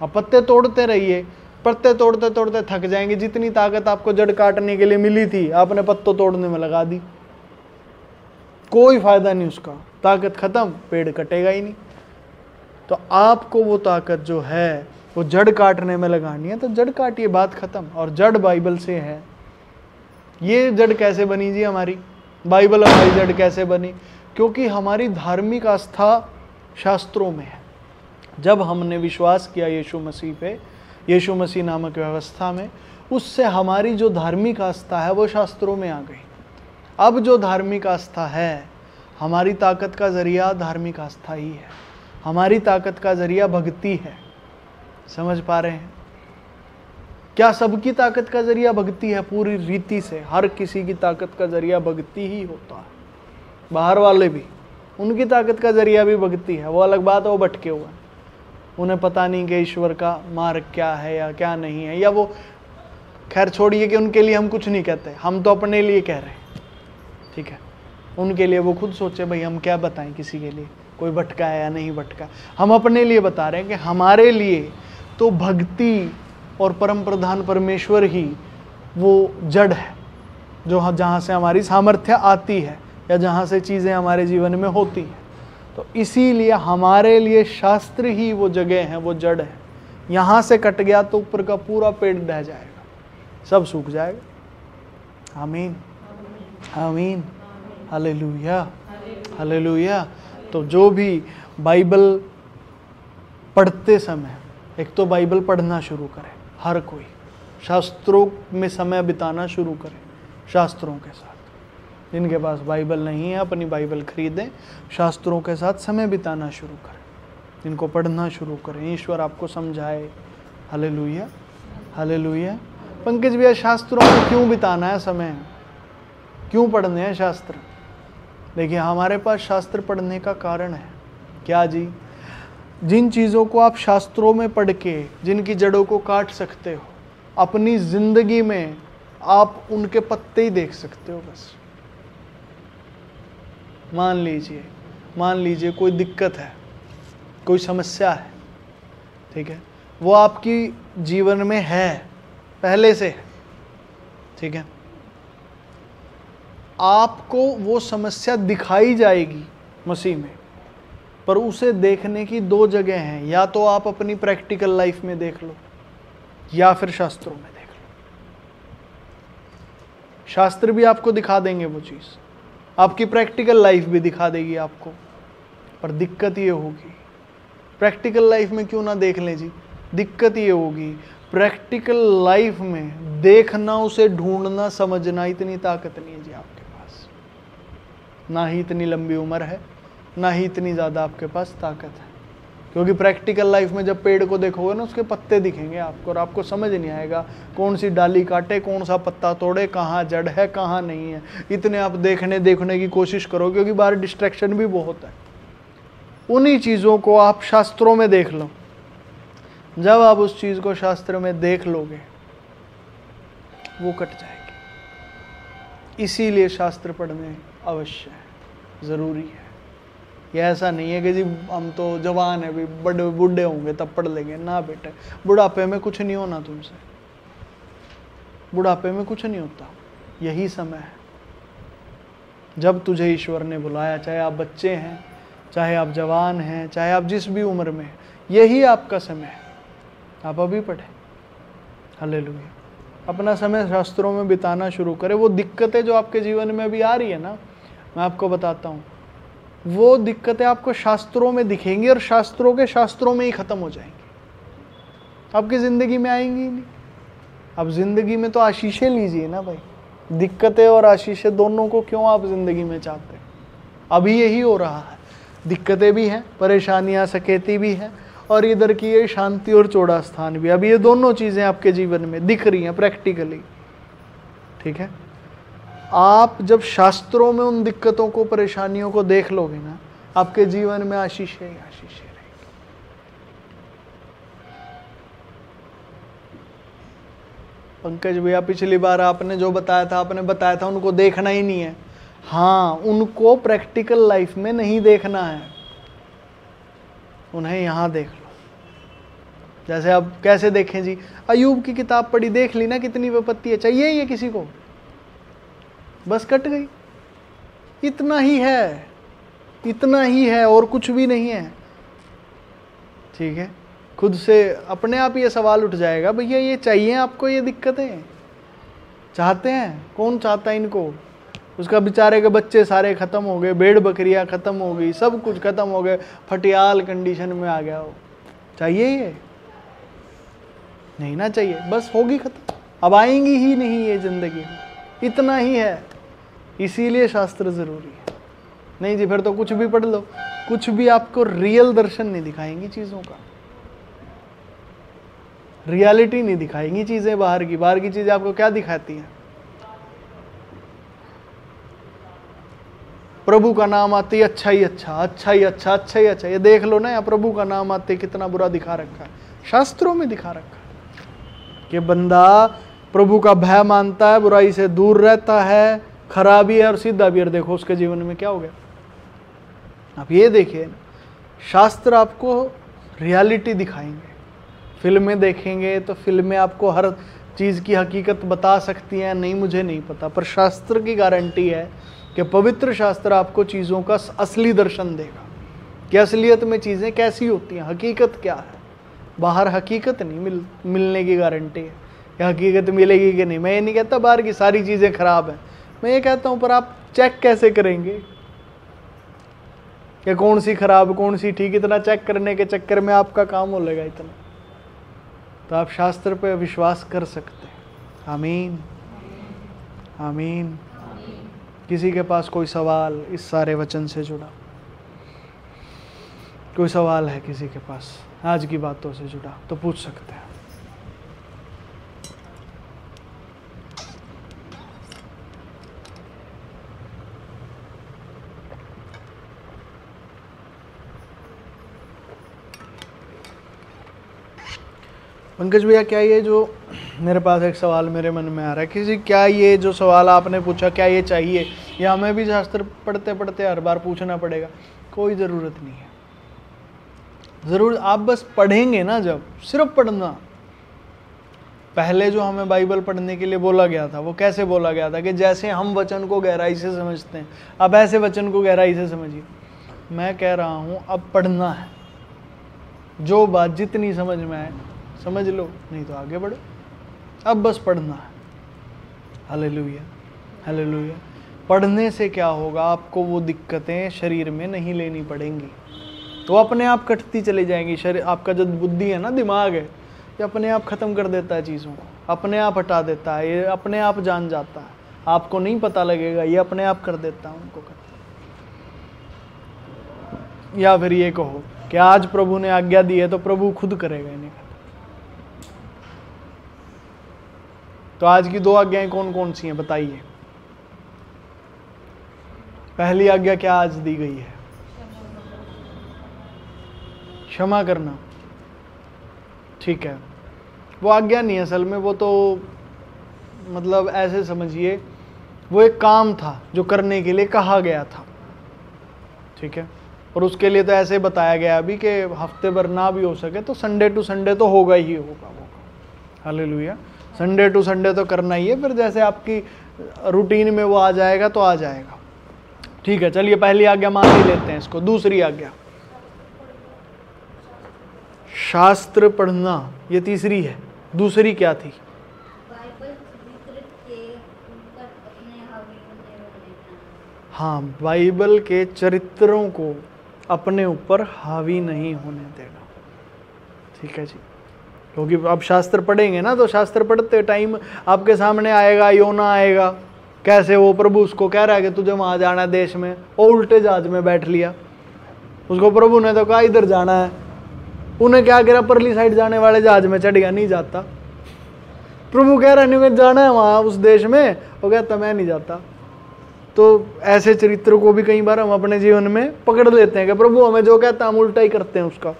आप पत्ते तोड़ते रहिए, पत्ते तोड़ते तोड़ते थक जाएंगे। जितनी ताकत आपको जड़ काटने के लिए मिली थी, आपने पत्तों तोड़ने में लगा दी, कोई फायदा नहीं उसका, ताकत खत्म, पेड़ कटेगा ही नहीं। तो आपको वो ताकत जो है वो जड़ काटने में लगानी है, तो जड़ काटिए, बात खत्म। और जड़ बाइबल से है। ये जड़ कैसे बनी जी हमारी? बाइबल हमारी जड़ कैसे बनी? क्योंकि हमारी धार्मिक आस्था शास्त्रों में है। जब हमने विश्वास किया यीशु मसीह पे, यीशु मसीह नामक व्यवस्था में, उससे हमारी जो धार्मिक आस्था है वो शास्त्रों में आ गई। अब जो धार्मिक आस्था है, हमारी ताकत का जरिया धार्मिक आस्था ही है, हमारी ताकत का जरिया भक्ति है। समझ पा रहे हैं? क्या सबकी ताकत का जरिया भक्ति है? पूरी रीति से हर किसी की ताकत का जरिया भक्ति ही होता है। बाहर वाले भी, उनकी ताकत का जरिया भी भक्ति है, वो अलग बात है, वो भटके हुए हैं, उन्हें पता नहीं कि ईश्वर का मार्ग क्या है या क्या नहीं है, या वो खैर छोड़िए कि उनके लिए हम कुछ नहीं कहते, हम तो अपने लिए कह रहे हैं, ठीक है। उनके लिए वो खुद सोचे भाई हम क्या बताएं किसी के लिए, कोई भटका है या नहीं भटका। हम अपने लिए बता रहे हैं कि हमारे लिए तो भक्ति और परम प्रधान परमेश्वर ही वो जड़ है जो जहाँ से हमारी सामर्थ्य आती है या जहाँ से चीज़ें हमारे जीवन में होती हैं। तो इसीलिए हमारे लिए शास्त्र ही वो जगह है, वो जड़ है। यहाँ से कट गया तो ऊपर का पूरा पेड़ ढह जाएगा, सब सूख जाएगा। आमीन आमीन, हालेलुया हालेलुया। तो जो भी बाइबल पढ़ते समय एक तो बाइबल पढ़ना शुरू करें, हर कोई शास्त्रों में समय बिताना शुरू करें, शास्त्रों के साथ। जिनके पास बाइबल नहीं है अपनी बाइबल खरीदें, शास्त्रों के साथ समय बिताना शुरू करें, इनको पढ़ना शुरू करें, ईश्वर आपको समझाए। Hallelujah hallelujah. पंकज भैया शास्त्रों में क्यों बिताना है समय, क्यों पढ़ने हैं शास्त्र? देखिए हमारे पास शास्त्र पढ़ने का कारण है क्या जी? जिन चीज़ों को आप शास्त्रों में पढ़ के जिनकी जड़ों को काट सकते हो, अपनी जिंदगी में आप उनके पत्ते ही देख सकते हो बस। मान लीजिए कोई दिक्कत है, कोई समस्या है, ठीक है, वो आपकी जीवन में है, पहले से है, ठीक है, आपको वो समस्या दिखाई जाएगी मसीह में, पर उसे देखने की दो जगह हैं, या तो आप अपनी प्रैक्टिकल लाइफ में देख लो या फिर शास्त्रों में देख लो। शास्त्र भी आपको दिखा देंगे वो चीज़, आपकी प्रैक्टिकल लाइफ भी दिखा देगी आपको, पर दिक्कत ये होगी, प्रैक्टिकल लाइफ में क्यों ना देख लें जी? दिक्कत ये होगी प्रैक्टिकल लाइफ में देखना, उसे ढूंढना, समझना, इतनी ताकत नहीं है जी आपके पास, ना ही इतनी लंबी उम्र है, ना ही इतनी ज़्यादा आपके पास ताकत है। क्योंकि प्रैक्टिकल लाइफ में जब पेड़ को देखोगे ना, उसके पत्ते दिखेंगे आपको, और आपको समझ नहीं आएगा कौन सी डाली काटे, कौन सा पत्ता तोड़े, कहाँ जड़ है कहाँ नहीं है। इतने आप देखने की कोशिश करो, क्योंकि बाहर डिस्ट्रैक्शन भी बहुत है। उन्हीं चीज़ों को आप शास्त्रों में देख लो। जब आप उस चीज़ को शास्त्र में देख लोगे, वो कट जाएगी। इसीलिए शास्त्र पढ़ने अवश्य है, ज़रूरी है। यह ऐसा नहीं है कि जी हम तो जवान है, भी बड़े बूढ़े होंगे तब पढ़ लेंगे, ना बेटा, बुढ़ापे में कुछ नहीं होना तुमसे, बुढ़ापे में कुछ नहीं होता। यही समय है जब तुझे ईश्वर ने बुलाया, चाहे आप बच्चे हैं, चाहे आप जवान हैं, चाहे आप जिस भी उम्र में, यही आपका समय है। आप अभी पढ़ें, हालेलुया। अपना समय शास्त्रों में बिताना शुरू करें। वो दिक्कतें जो आपके जीवन में अभी आ रही है ना, मैं आपको बताता हूँ, वो दिक्कतें आपको शास्त्रों में दिखेंगी और शास्त्रों के शास्त्रों में ही ख़त्म हो जाएंगी, आपकी ज़िंदगी में आएंगी ही नहीं। अब ज़िंदगी में तो आशीषें लीजिए ना भाई, दिक्कतें और आशीषें दोनों को क्यों आप ज़िंदगी में चाहते हैं? अभी यही हो रहा है, दिक्कतें भी हैं, परेशानियां, सकेती भी हैं, और इधर की ये शांति और चौड़ा स्थान भी। अब ये दोनों चीज़ें आपके जीवन में दिख रही हैं प्रैक्टिकली, ठीक है। आप जब शास्त्रों में उन दिक्कतों को, परेशानियों को देख लोगे ना, आपके जीवन में आशीषें ही आशीषें रहेंगी। पंकज भैया पिछली बार आपने जो बताया था उनको देखना ही नहीं है। हाँ, उनको प्रैक्टिकल लाइफ में नहीं देखना है, उन्हें यहाँ देख लो। जैसे अब कैसे देखें जी? अयूब की किताब पढ़ी, देख ली ना कितनी विपत्ति है, चाहिए ही है किसी को? बस कट गई। इतना ही है, इतना ही है, और कुछ भी नहीं है, ठीक है। खुद से अपने आप ये सवाल उठ जाएगा, भैया ये चाहिए आपको? ये दिक्कतें चाहते हैं? कौन चाहता है इनको? उसका बेचारे के बच्चे सारे ख़त्म हो गए, भेड़ बकरियां ख़त्म हो गई, सब कुछ ख़त्म हो गए, फटियाल कंडीशन में आ गया हो। चाहिए ये? नहीं ना चाहिए, बस होगी ख़त्म, अब आएंगी ही नहीं ये ज़िंदगी में। इतना ही है, इसीलिए शास्त्र ज़रूरी है। नहीं जी फिर तो कुछ भी पढ़ लो, कुछ भी आपको रियल दर्शन नहीं दिखाएंगी चीज़ों का। रियलिटी नहीं दिखाएंगी चीजें बाहर की चीजें आपको क्या दिखाती हैं? प्रभु का नाम आते ही अच्छा ही अच्छा, अच्छा ही अच्छा, अच्छा ही अच्छा। ये देख लो ना, यहाँ प्रभु का नाम आते कितना बुरा दिखा रखा है, शास्त्रों में दिखा रखा है कि बंदा प्रभु का भय मानता है, बुराई से दूर रहता है, खराबी है और सीधा भी। और देखो उसके जीवन में क्या हो गया। आप ये देखिए, शास्त्र आपको रियलिटी दिखाएंगे। फिल्में देखेंगे तो फिल्में आपको हर चीज़ की हकीकत बता सकती हैं, नहीं मुझे नहीं पता, पर शास्त्र की गारंटी है कि पवित्र शास्त्र आपको चीज़ों का असली दर्शन देगा कि असलियत में चीज़ें कैसी होती हैं, हकीकत क्या है। बाहर हकीकत नहीं मिलने की गारंटी है कि हकीकत मिलेगी कि नहीं। मैं ये नहीं कहता बाहर की सारी चीज़ें खराब हैं, मैं ये कहता हूँ पर आप चेक कैसे करेंगे कि कौन सी खराब कौन सी ठीक? इतना चेक करने के चक्कर में आपका काम हो लेगा इतना। तो आप शास्त्र पे विश्वास कर सकते हैं। आमीन, आमीन। किसी के पास कोई सवाल इस सारे वचन से जुड़ा? कोई सवाल है किसी के पास आज की बातों से जुड़ा तो पूछ सकते हैं। पंकज भैया, क्या ये जो मेरे पास एक सवाल मेरे मन में आ रहा है किसी, क्या ये जो सवाल आपने पूछा क्या ये चाहिए या हमें भी शास्त्र पढ़ते पढ़ते हर बार पूछना पड़ेगा? कोई ज़रूरत नहीं है। ज़रूर आप बस पढ़ेंगे ना, जब सिर्फ पढ़ना। पहले जो हमें बाइबल पढ़ने के लिए बोला गया था वो कैसे बोला गया था कि जैसे हम वचन को गहराई से समझते हैं, अब ऐसे वचन को गहराई से समझिए। मैं कह रहा हूँ अब पढ़ना है, जो बात जितनी समझ में आए समझ लो, नहीं तो आगे बढ़ो। अब बस पढ़ना है। Hallelujah, hallelujah. पढ़ने से क्या होगा, आपको वो दिक्कतें शरीर में नहीं लेनी पड़ेंगी, तो अपने आप कटती चली जाएंगी। शरीर आपका जो बुद्धि है ना, दिमाग है, ये अपने आप ख़त्म कर देता है चीज़ों को, अपने आप हटा देता है, ये अपने आप जान जाता है, आपको नहीं पता लगेगा, ये अपने आप कर देता है उनको खत्म। या फिर ये कहो कि आज प्रभु ने आज्ञा दी है तो प्रभु खुद करेगा इन्हें खत्म। तो आज की 2 आज्ञाएं कौन कौन सी हैं बताइए? पहली आज्ञा क्या आज दी गई है? क्षमा करना। ठीक है, वो आज्ञा नहीं है असल में, वो तो मतलब ऐसे समझिए वो एक काम था जो करने के लिए कहा गया था। ठीक है, और उसके लिए तो ऐसे बताया गया अभी कि हफ्ते भर ना भी हो सके तो संडे टू संडे तो होगा ही होगा। हालेलुया, संडे टू संडे तो करना ही है, फिर जैसे आपकी रूटीन में वो आ जाएगा तो आ जाएगा। ठीक है, चलिए पहली आज्ञा मान ही लेते हैं इसको। दूसरी आज्ञा शास्त्र पढ़ना, ये तीसरी है। दूसरी क्या थी? हाँ, बाइबल के चरित्रों को अपने ऊपर हावी नहीं होने देना। ठीक है जी, क्योंकि अब शास्त्र पढ़ेंगे ना, तो शास्त्र पढ़ते टाइम आपके सामने आएगा योना आएगा, कैसे वो प्रभु उसको कह रहा है कि तुझे वहाँ जाना है देश में, और उल्टे जहाज में बैठ लिया। उसको प्रभु ने तो कहा इधर जाना है, उन्हें क्या करा, परली साइड जाने वाले जहाज में चढ़ गया, नहीं जाता। प्रभु कह रहा नहीं जाना है वहाँ उस देश में, वो कहता मैं नहीं जाता। तो ऐसे चरित्र को भी कई बार हम अपने जीवन में पकड़ लेते हैं कि प्रभु हमें जो कहता हम उल्टा ही करते हैं उसका।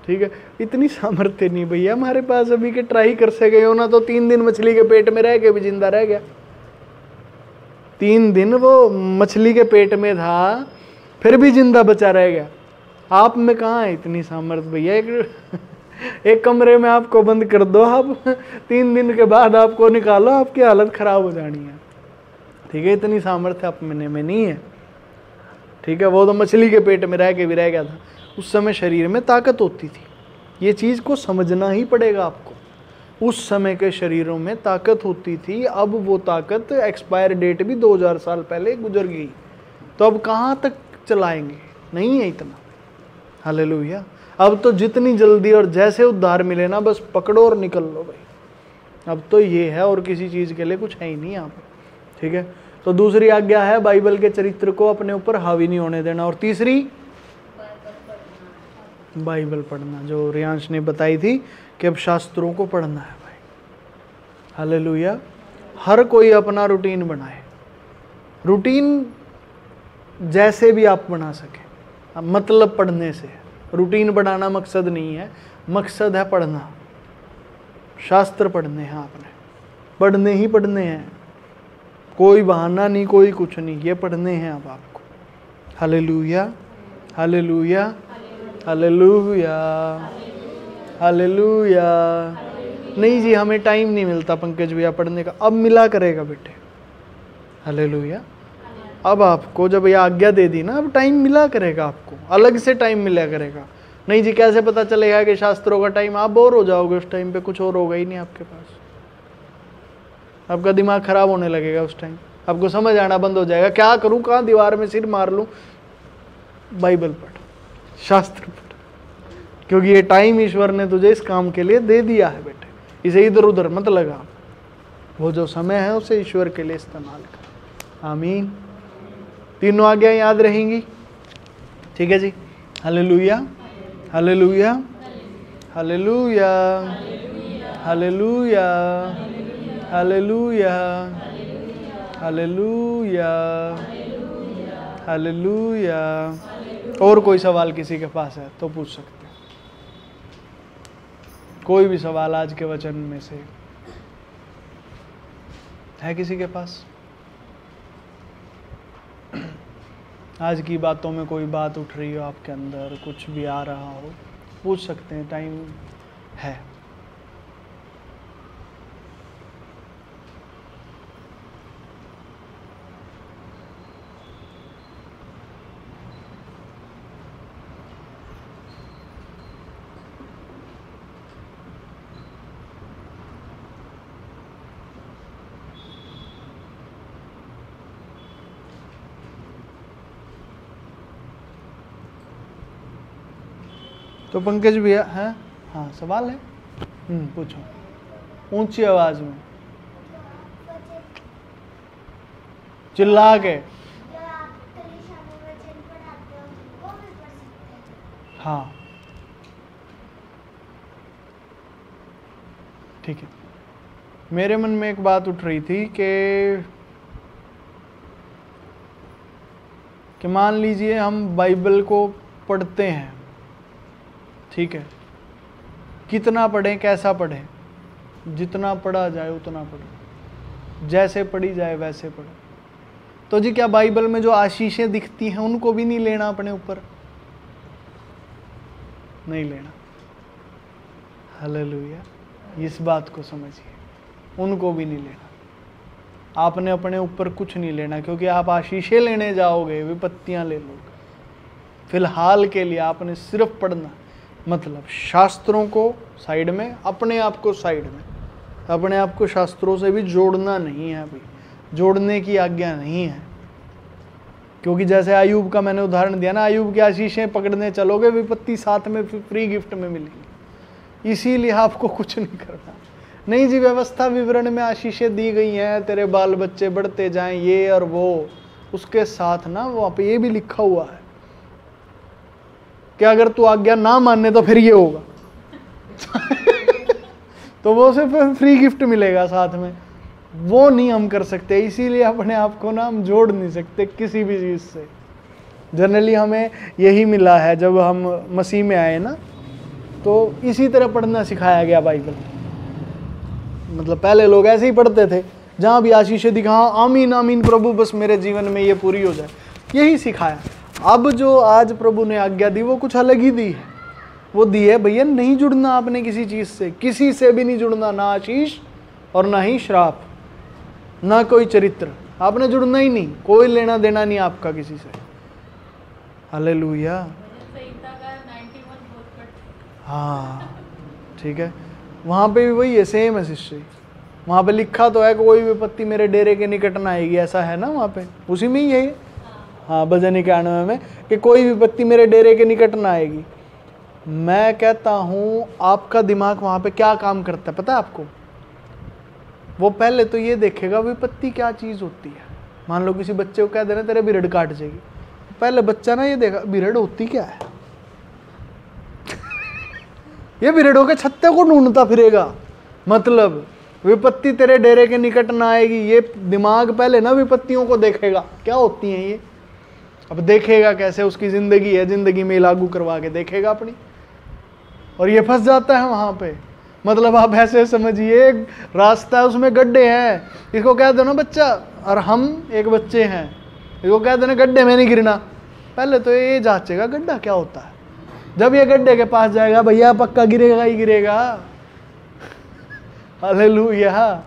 ठीक है, इतनी सामर्थ्य नहीं भैया हमारे पास अभी के ट्राई कर सके हो ना, तो 3 दिन मछली के पेट में रह के भी जिंदा रह गया। 3 दिन वो मछली के पेट में था, फिर भी जिंदा बचा रह गया। आप में कहाँ है इतनी सामर्थ्य भैया? एक कमरे में आपको बंद कर दो, आप 3 दिन के बाद आपको निकालो, आपकी हालत खराब हो जानी है। ठीक है, इतनी सामर्थ्य आप में नहीं है। ठीक है, वो तो मछली के पेट में रह के भी रह गया था। उस समय शरीर में ताकत होती थी, ये चीज़ को समझना ही पड़ेगा आपको। उस समय के शरीरों में ताकत होती थी, अब वो ताकत एक्सपायर डेट भी 2000 साल पहले गुजर गई, तो अब कहाँ तक चलाएंगे? नहीं है इतना। हालेलुया, अब तो जितनी जल्दी और जैसे उद्धार मिले ना, बस पकड़ो और निकल लो भाई। अब तो ये है, और किसी चीज़ के लिए कुछ है ही नहीं यहाँ पर। ठीक है, तो दूसरी आज्ञा है बाइबल के चरित्र को अपने ऊपर हावी नहीं होने देना। और तीसरी बाइबल पढ़ना, जो रियांश ने बताई थी कि अब शास्त्रों को पढ़ना है भाई। हालेलुया। हर कोई अपना रूटीन बनाए, रूटीन जैसे भी आप बना सके, मतलब पढ़ने से। रूटीन बनाना मकसद नहीं है, मकसद है पढ़ना। शास्त्र पढ़ने हैं आपने, पढ़ने ही पढ़ने हैं, कोई बहाना नहीं, कोई कुछ नहीं, ये पढ़ने हैं अब आपको। Hallelujah, hallelujah, hallelujah, hallelujah. नहीं जी, हमें टाइम नहीं मिलता पंकज भैया पढ़ने का, अब मिला करेगा बेटे। हालेलुया। अब आपको जब ये आज्ञा दे दी ना, अब टाइम मिला करेगा आपको, अलग से टाइम मिला करेगा। नहीं जी, कैसे पता चलेगा कि शास्त्रों का टाइम? आप बोर हो जाओगे उस टाइम पे, कुछ और होगा ही नहीं आपके पास। आपका दिमाग खराब होने लगेगा उस टाइम, आपको समझ आना बंद हो जाएगा, क्या करूं, कहाँ दीवार में सिर मार लूं। बाइबल पढ़, शास्त्र पढ़, क्योंकि ये टाइम ईश्वर ने तुझे इस काम के लिए दे दिया है बेटे, इसे इधर उधर मत लगा। वो जो समय है उसे ईश्वर के लिए इस्तेमाल कर। आमीन। तीनों आज्ञाएं याद रहेंगी, ठीक है जी। Hallelujah, hallelujah, hallelujah, hallelujah, hallelujah, hallelujah, hallelujah. और कोई सवाल किसी के पास है तो पूछ सकते हैं, कोई भी सवाल आज के वचन में से है किसी के पास? आज की बातों में कोई बात उठ रही हो आपके अंदर, कुछ भी आ रहा हो, पूछ सकते हैं, टाइम है। तो पंकज भैया हैं? हाँ, सवाल है, पूछो ऊंची आवाज में, चिल्ला के। हाँ ठीक है। मेरे मन में एक बात उठ रही थी कि मान लीजिए हम बाइबल को पढ़ते हैं, ठीक है, कितना पढ़ें, कैसा पढ़ें? जितना पढ़ा जाए उतना पढ़ें, जैसे पढ़ी जाए वैसे पढ़ें। तो जी क्या बाइबल में जो आशीषें दिखती हैं उनको भी नहीं लेना अपने ऊपर? नहीं लेना। हालेलुया। इस बात को समझिए, उनको भी नहीं लेना। आपने अपने ऊपर कुछ नहीं लेना, क्योंकि आप आशीषें लेने जाओगे, विपत्तियां ले लोगे। फिलहाल के लिए आपने सिर्फ पढ़ना, मतलब शास्त्रों को साइड में, अपने आप को साइड में, अपने आप को शास्त्रों से भी जोड़ना नहीं है अभी, जोड़ने की आज्ञा नहीं है। क्योंकि जैसे अय्यूब का मैंने उदाहरण दिया ना, अय्यूब की आशीषें पकड़ने चलोगे, विपत्ति साथ में फ्री गिफ्ट में मिलेगी। इसीलिए आपको कुछ नहीं करना। नहीं जी, व्यवस्था विवरण में आशीषें दी गई हैं, तेरे बाल बच्चे बढ़ते जाएं, ये और वो, उसके साथ ना वहाँ पे ये भी लिखा हुआ है कि अगर तू आज्ञा ना माने तो फिर ये होगा। तो वो सिर्फ फ्री गिफ्ट मिलेगा साथ में, वो नहीं हम कर सकते। इसीलिए अपने आप को ना हम जोड़ नहीं सकते किसी भी चीज़ से। जनरली हमें यही मिला है, जब हम मसीह में आए ना, तो इसी तरह पढ़ना सिखाया गया बाइबल। मतलब पहले लोग ऐसे ही पढ़ते थे, जहाँ भी आशीषें दिखा, आमीन आमीन प्रभु, बस मेरे जीवन में ये पूरी हो जाए, यही सिखाया। अब जो आज प्रभु ने आज्ञा दी वो कुछ अलग ही दी है। वो दी है भैया, नहीं जुड़ना आपने किसी चीज़ से, किसी से भी नहीं जुड़ना, ना आशीष और ना ही श्राप, ना कोई चरित्र, आपने जुड़ना ही नहीं, कोई लेना देना नहीं आपका किसी से। हालेलुया। हाँ ठीक है, वहाँ पे भी वही है, सेम है शिष्य। वहाँ पे लिखा तो है कि कोई विपत्ति मेरे डेरे के निकट ना आएगी, ऐसा है ना वहाँ पे, उसी में ही है। हाँ, भजन 91 में कि कोई विपत्ति मेरे डेरे के निकट ना आएगी। मैं कहता हूँ आपका दिमाग वहाँ पे क्या काम करता है पता है आपको? वो पहले तो ये देखेगा विपत्ति क्या चीज़ होती है। मान लो किसी बच्चे को कह देना तेरे बिरड़ काट जाएगी, पहले बच्चा ना ये देखा बिरड़ होती क्या है। ये भेड़ों के छत्ते को ढूंढता फिरेगा। मतलब विपत्ति तेरे डेरे के निकट ना आएगी। ये दिमाग पहले ना विपत्तियों को देखेगा क्या होती हैं ये, अब देखेगा कैसे, उसकी जिंदगी है, जिंदगी में लागू करवा के देखेगा अपनी, और ये फंस जाता है वहां पे। मतलब आप ऐसे समझिए रास्ता है, उसमें गड्ढे हैं, इसको कह दो ना बच्चा, और हम एक बच्चे हैं, इसको कह देना गड्ढे में नहीं गिरना, पहले तो ये जांचेगा गड्ढा क्या होता है। जब ये गड्ढे के पास जाएगा, भैया पक्का गिरेगा ही गिरेगा। हालेलुया,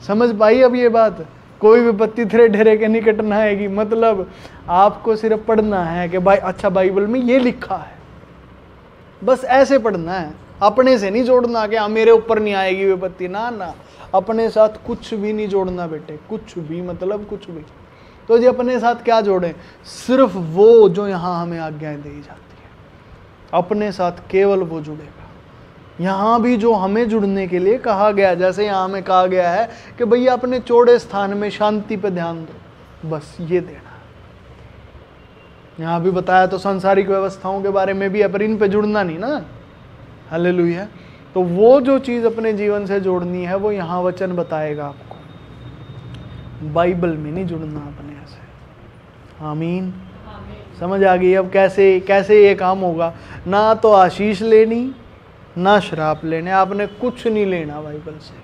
समझ पाई अब ये बात? कोई विपत्ति तेरे डेरे के निकट ना आएगी। मतलब आपको सिर्फ पढ़ना है कि भाई अच्छा बाइबल में ये लिखा है, बस ऐसे पढ़ना है, अपने से नहीं जोड़ना कि हाँ मेरे ऊपर नहीं आएगी विपत्ति। ना ना, अपने साथ कुछ भी नहीं जोड़ना बेटे, कुछ भी, मतलब कुछ भी। तो जी अपने साथ क्या जोड़ें? सिर्फ वो जो यहाँ हमें आज्ञाएं दी जाती है, अपने साथ केवल वो जुड़ेगा। यहाँ भी जो हमें जुड़ने के लिए कहा गया, जैसे यहाँ हमें कहा गया है कि भैया अपने चौड़े स्थान में शांति पे ध्यान दो, बस ये देना। यहाँ भी बताया तो सांसारिक व्यवस्थाओं के बारे में भी है, पर इन पे जुड़ना नहीं ना। हालेलुया। तो वो जो चीज़ अपने जीवन से जोड़नी है वो यहाँ वचन बताएगा आपको, बाइबल में नहीं जुड़ना अपने ऐसे। आमीन, समझ आ गई अब कैसे कैसे ये काम होगा? ना तो आशीष लेनी ना श्राप लेने, आपने कुछ नहीं लेना बाइबल से,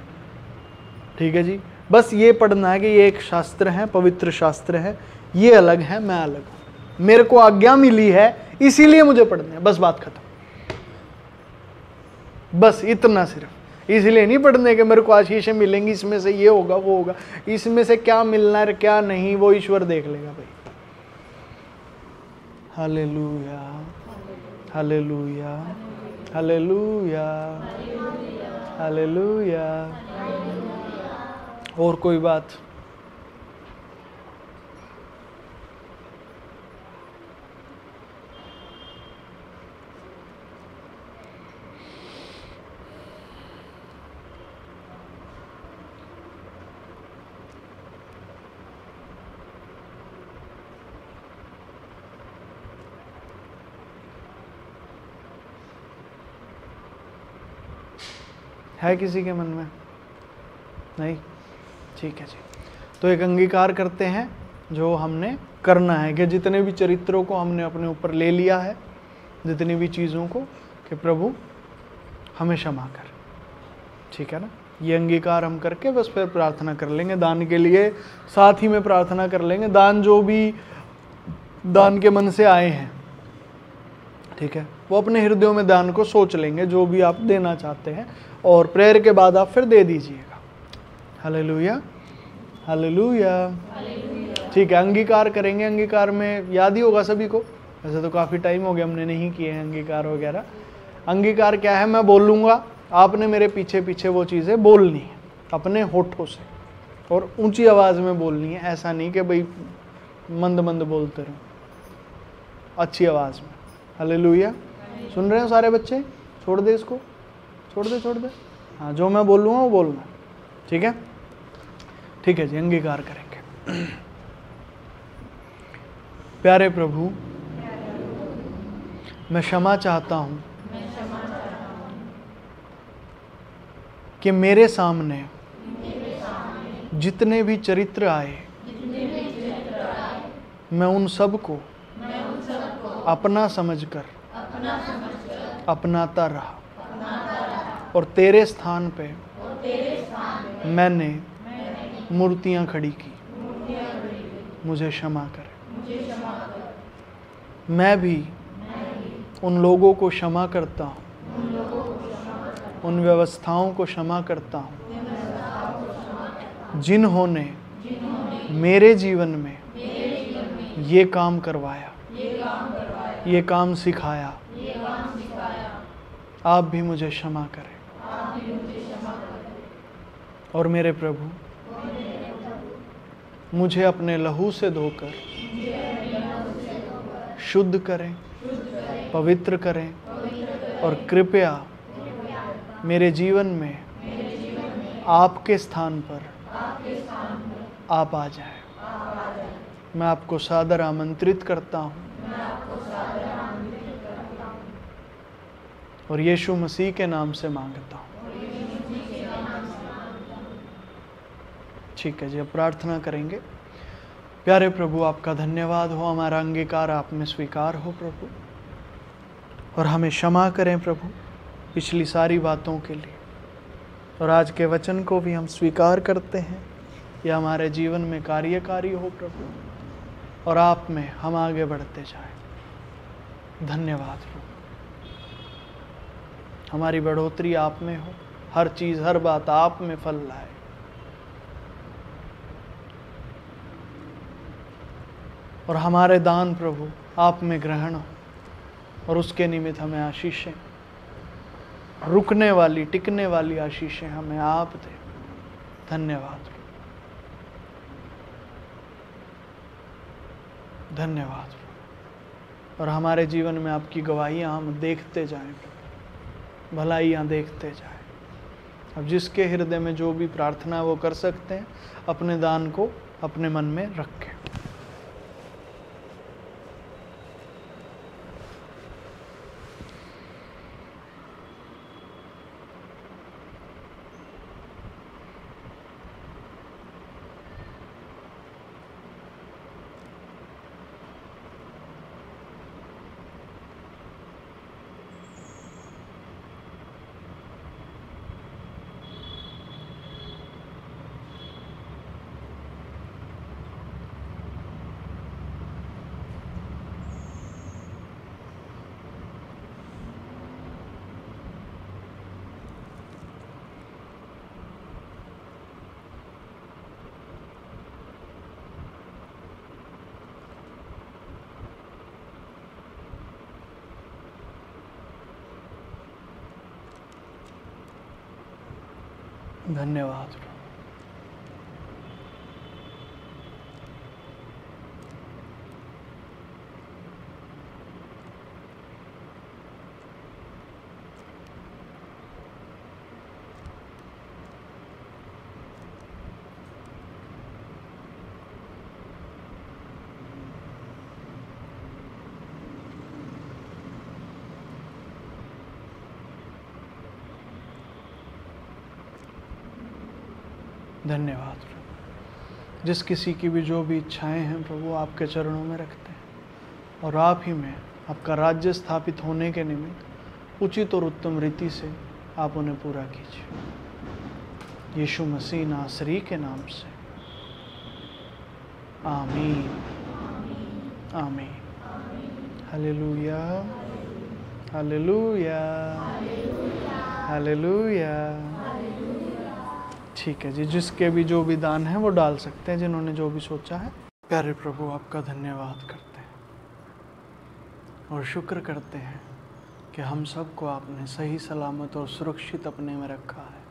ठीक है जी। बस ये पढ़ना है कि ये एक शास्त्र है, पवित्र शास्त्र है, ये अलग है, मैं अलग हूं, मेरे को आज्ञा मिली है इसीलिए मुझे पढ़ना है, बस बात खत्म। बस इतना सिर्फ, इसलिए नहीं पढ़ने के मेरे को आशीषें मिलेंगी, इसमें से ये होगा वो होगा, इसमें से क्या मिलना है क्या नहीं वो ईश्वर देख लेगा भाई। Hallelujah, hallelujah, hallelujah, hallelujah. और कोई बात? है किसी के मन में? नहीं, ठीक है जी। तो एक अंगीकार करते हैं जो हमने करना है कि जितने भी चरित्रों को हमने अपने ऊपर ले लिया है, जितनी भी चीज़ों को, कि प्रभु हमें क्षमा कर, ठीक है ना। ये अंगीकार हम करके बस फिर प्रार्थना कर लेंगे दान के लिए, साथ ही में प्रार्थना कर लेंगे दान जो भी दान के मन से आए हैं, ठीक है, वो अपने हृदयों में दान को सोच लेंगे जो भी आप देना चाहते हैं, और प्रेयर के बाद आप फिर दे दीजिएगा। हालेलुया, हालेलुया, ठीक है। अंगीकार करेंगे, अंगीकार में याद ही होगा सभी को, वैसे तो काफ़ी टाइम हो गया हमने नहीं किए हैं अंगीकार वगैरह। अंगीकार क्या है? मैं बोलूँगा, आपने मेरे पीछे पीछे वो चीज़ें बोलनी है अपने होठों से, और ऊंची आवाज़ में बोलनी है, ऐसा नहीं कि भाई मंद मंद बोलते रहो, अच्छी आवाज़ में। हालेलुया, सुन रहे हो सारे बच्चे? छोड़ दे इसको, छोड़ दे, छोड़ दे। हाँ, जो मैं बोलूँगा वो बोलना, ठीक है? ठीक है जी, अंगीकार करेंगे। प्यारे प्रभु, मैं क्षमा चाहता हूँ कि मेरे सामने जितने भी चरित्र आए, मैं उन सब को अपना समझकर अपनाता रहा, और तेरे स्थान पे मैंने मूर्तियां खड़ी की, मुझे क्षमा कर। मैं भी उन लोगों को क्षमा करता हूँ, उन व्यवस्थाओं को क्षमा करता हूँ जिन्होंने मेरे जीवन में ये काम करवाया, ये काम सिखाया। आप भी मुझे क्षमा करें, और मेरे प्रभु मुझे अपने लहू से धोकर शुद्ध करें, पवित्र करें, और कृपया मेरे जीवन में आपके स्थान पर आप आ जाएं। मैं आपको सादर आमंत्रित करता हूँ और यीशु मसीह के नाम से मांगता हूँ। ठीक है जी, अब प्रार्थना करेंगे। प्यारे प्रभु, आपका धन्यवाद हो, हमारा अंगीकार आप में स्वीकार हो प्रभु, और हमें क्षमा करें प्रभु पिछली सारी बातों के लिए। और आज के वचन को भी हम स्वीकार करते हैं, यह हमारे जीवन में कार्यकारी हो प्रभु, और आप में हम आगे बढ़ते जाएं। धन्यवाद प्रभु, हमारी बढ़ोतरी आप में हो, हर चीज़ हर बात आप में फल लाए। और हमारे दान प्रभु आप में ग्रहण हो, और उसके निमित्त हमें आशीषें, रुकने वाली टिकने वाली आशीषें हमें आप दे। धन्यवाद, धन्यवाद। और हमारे जीवन में आपकी गवाहियाँ हम देखते जाएं, भलाइयाँ देखते जाएं। अब जिसके हृदय में जो भी प्रार्थना वो कर सकते हैं, अपने दान को अपने मन में रखें। धन्यवाद। धन्यवाद प्रभु। जिस किसी की भी जो भी इच्छाएं हैं प्रभु, आपके चरणों में रखते हैं, और आप ही में आपका राज्य स्थापित होने के निमित्त उचित और उत्तम रीति से आप उन्हें पूरा कीजिए। यीशु मसीह नासरी के नाम से, आमीन, आमीन। Hallelujah, hallelujah, hallelujah. ठीक है जी, जिसके भी जो भी दान है वो डाल सकते हैं, जिन्होंने जो भी सोचा है। प्यारे प्रभु, आपका धन्यवाद करते हैं और शुक्र करते हैं कि हम सबको आपने सही सलामत और सुरक्षित अपने में रखा है।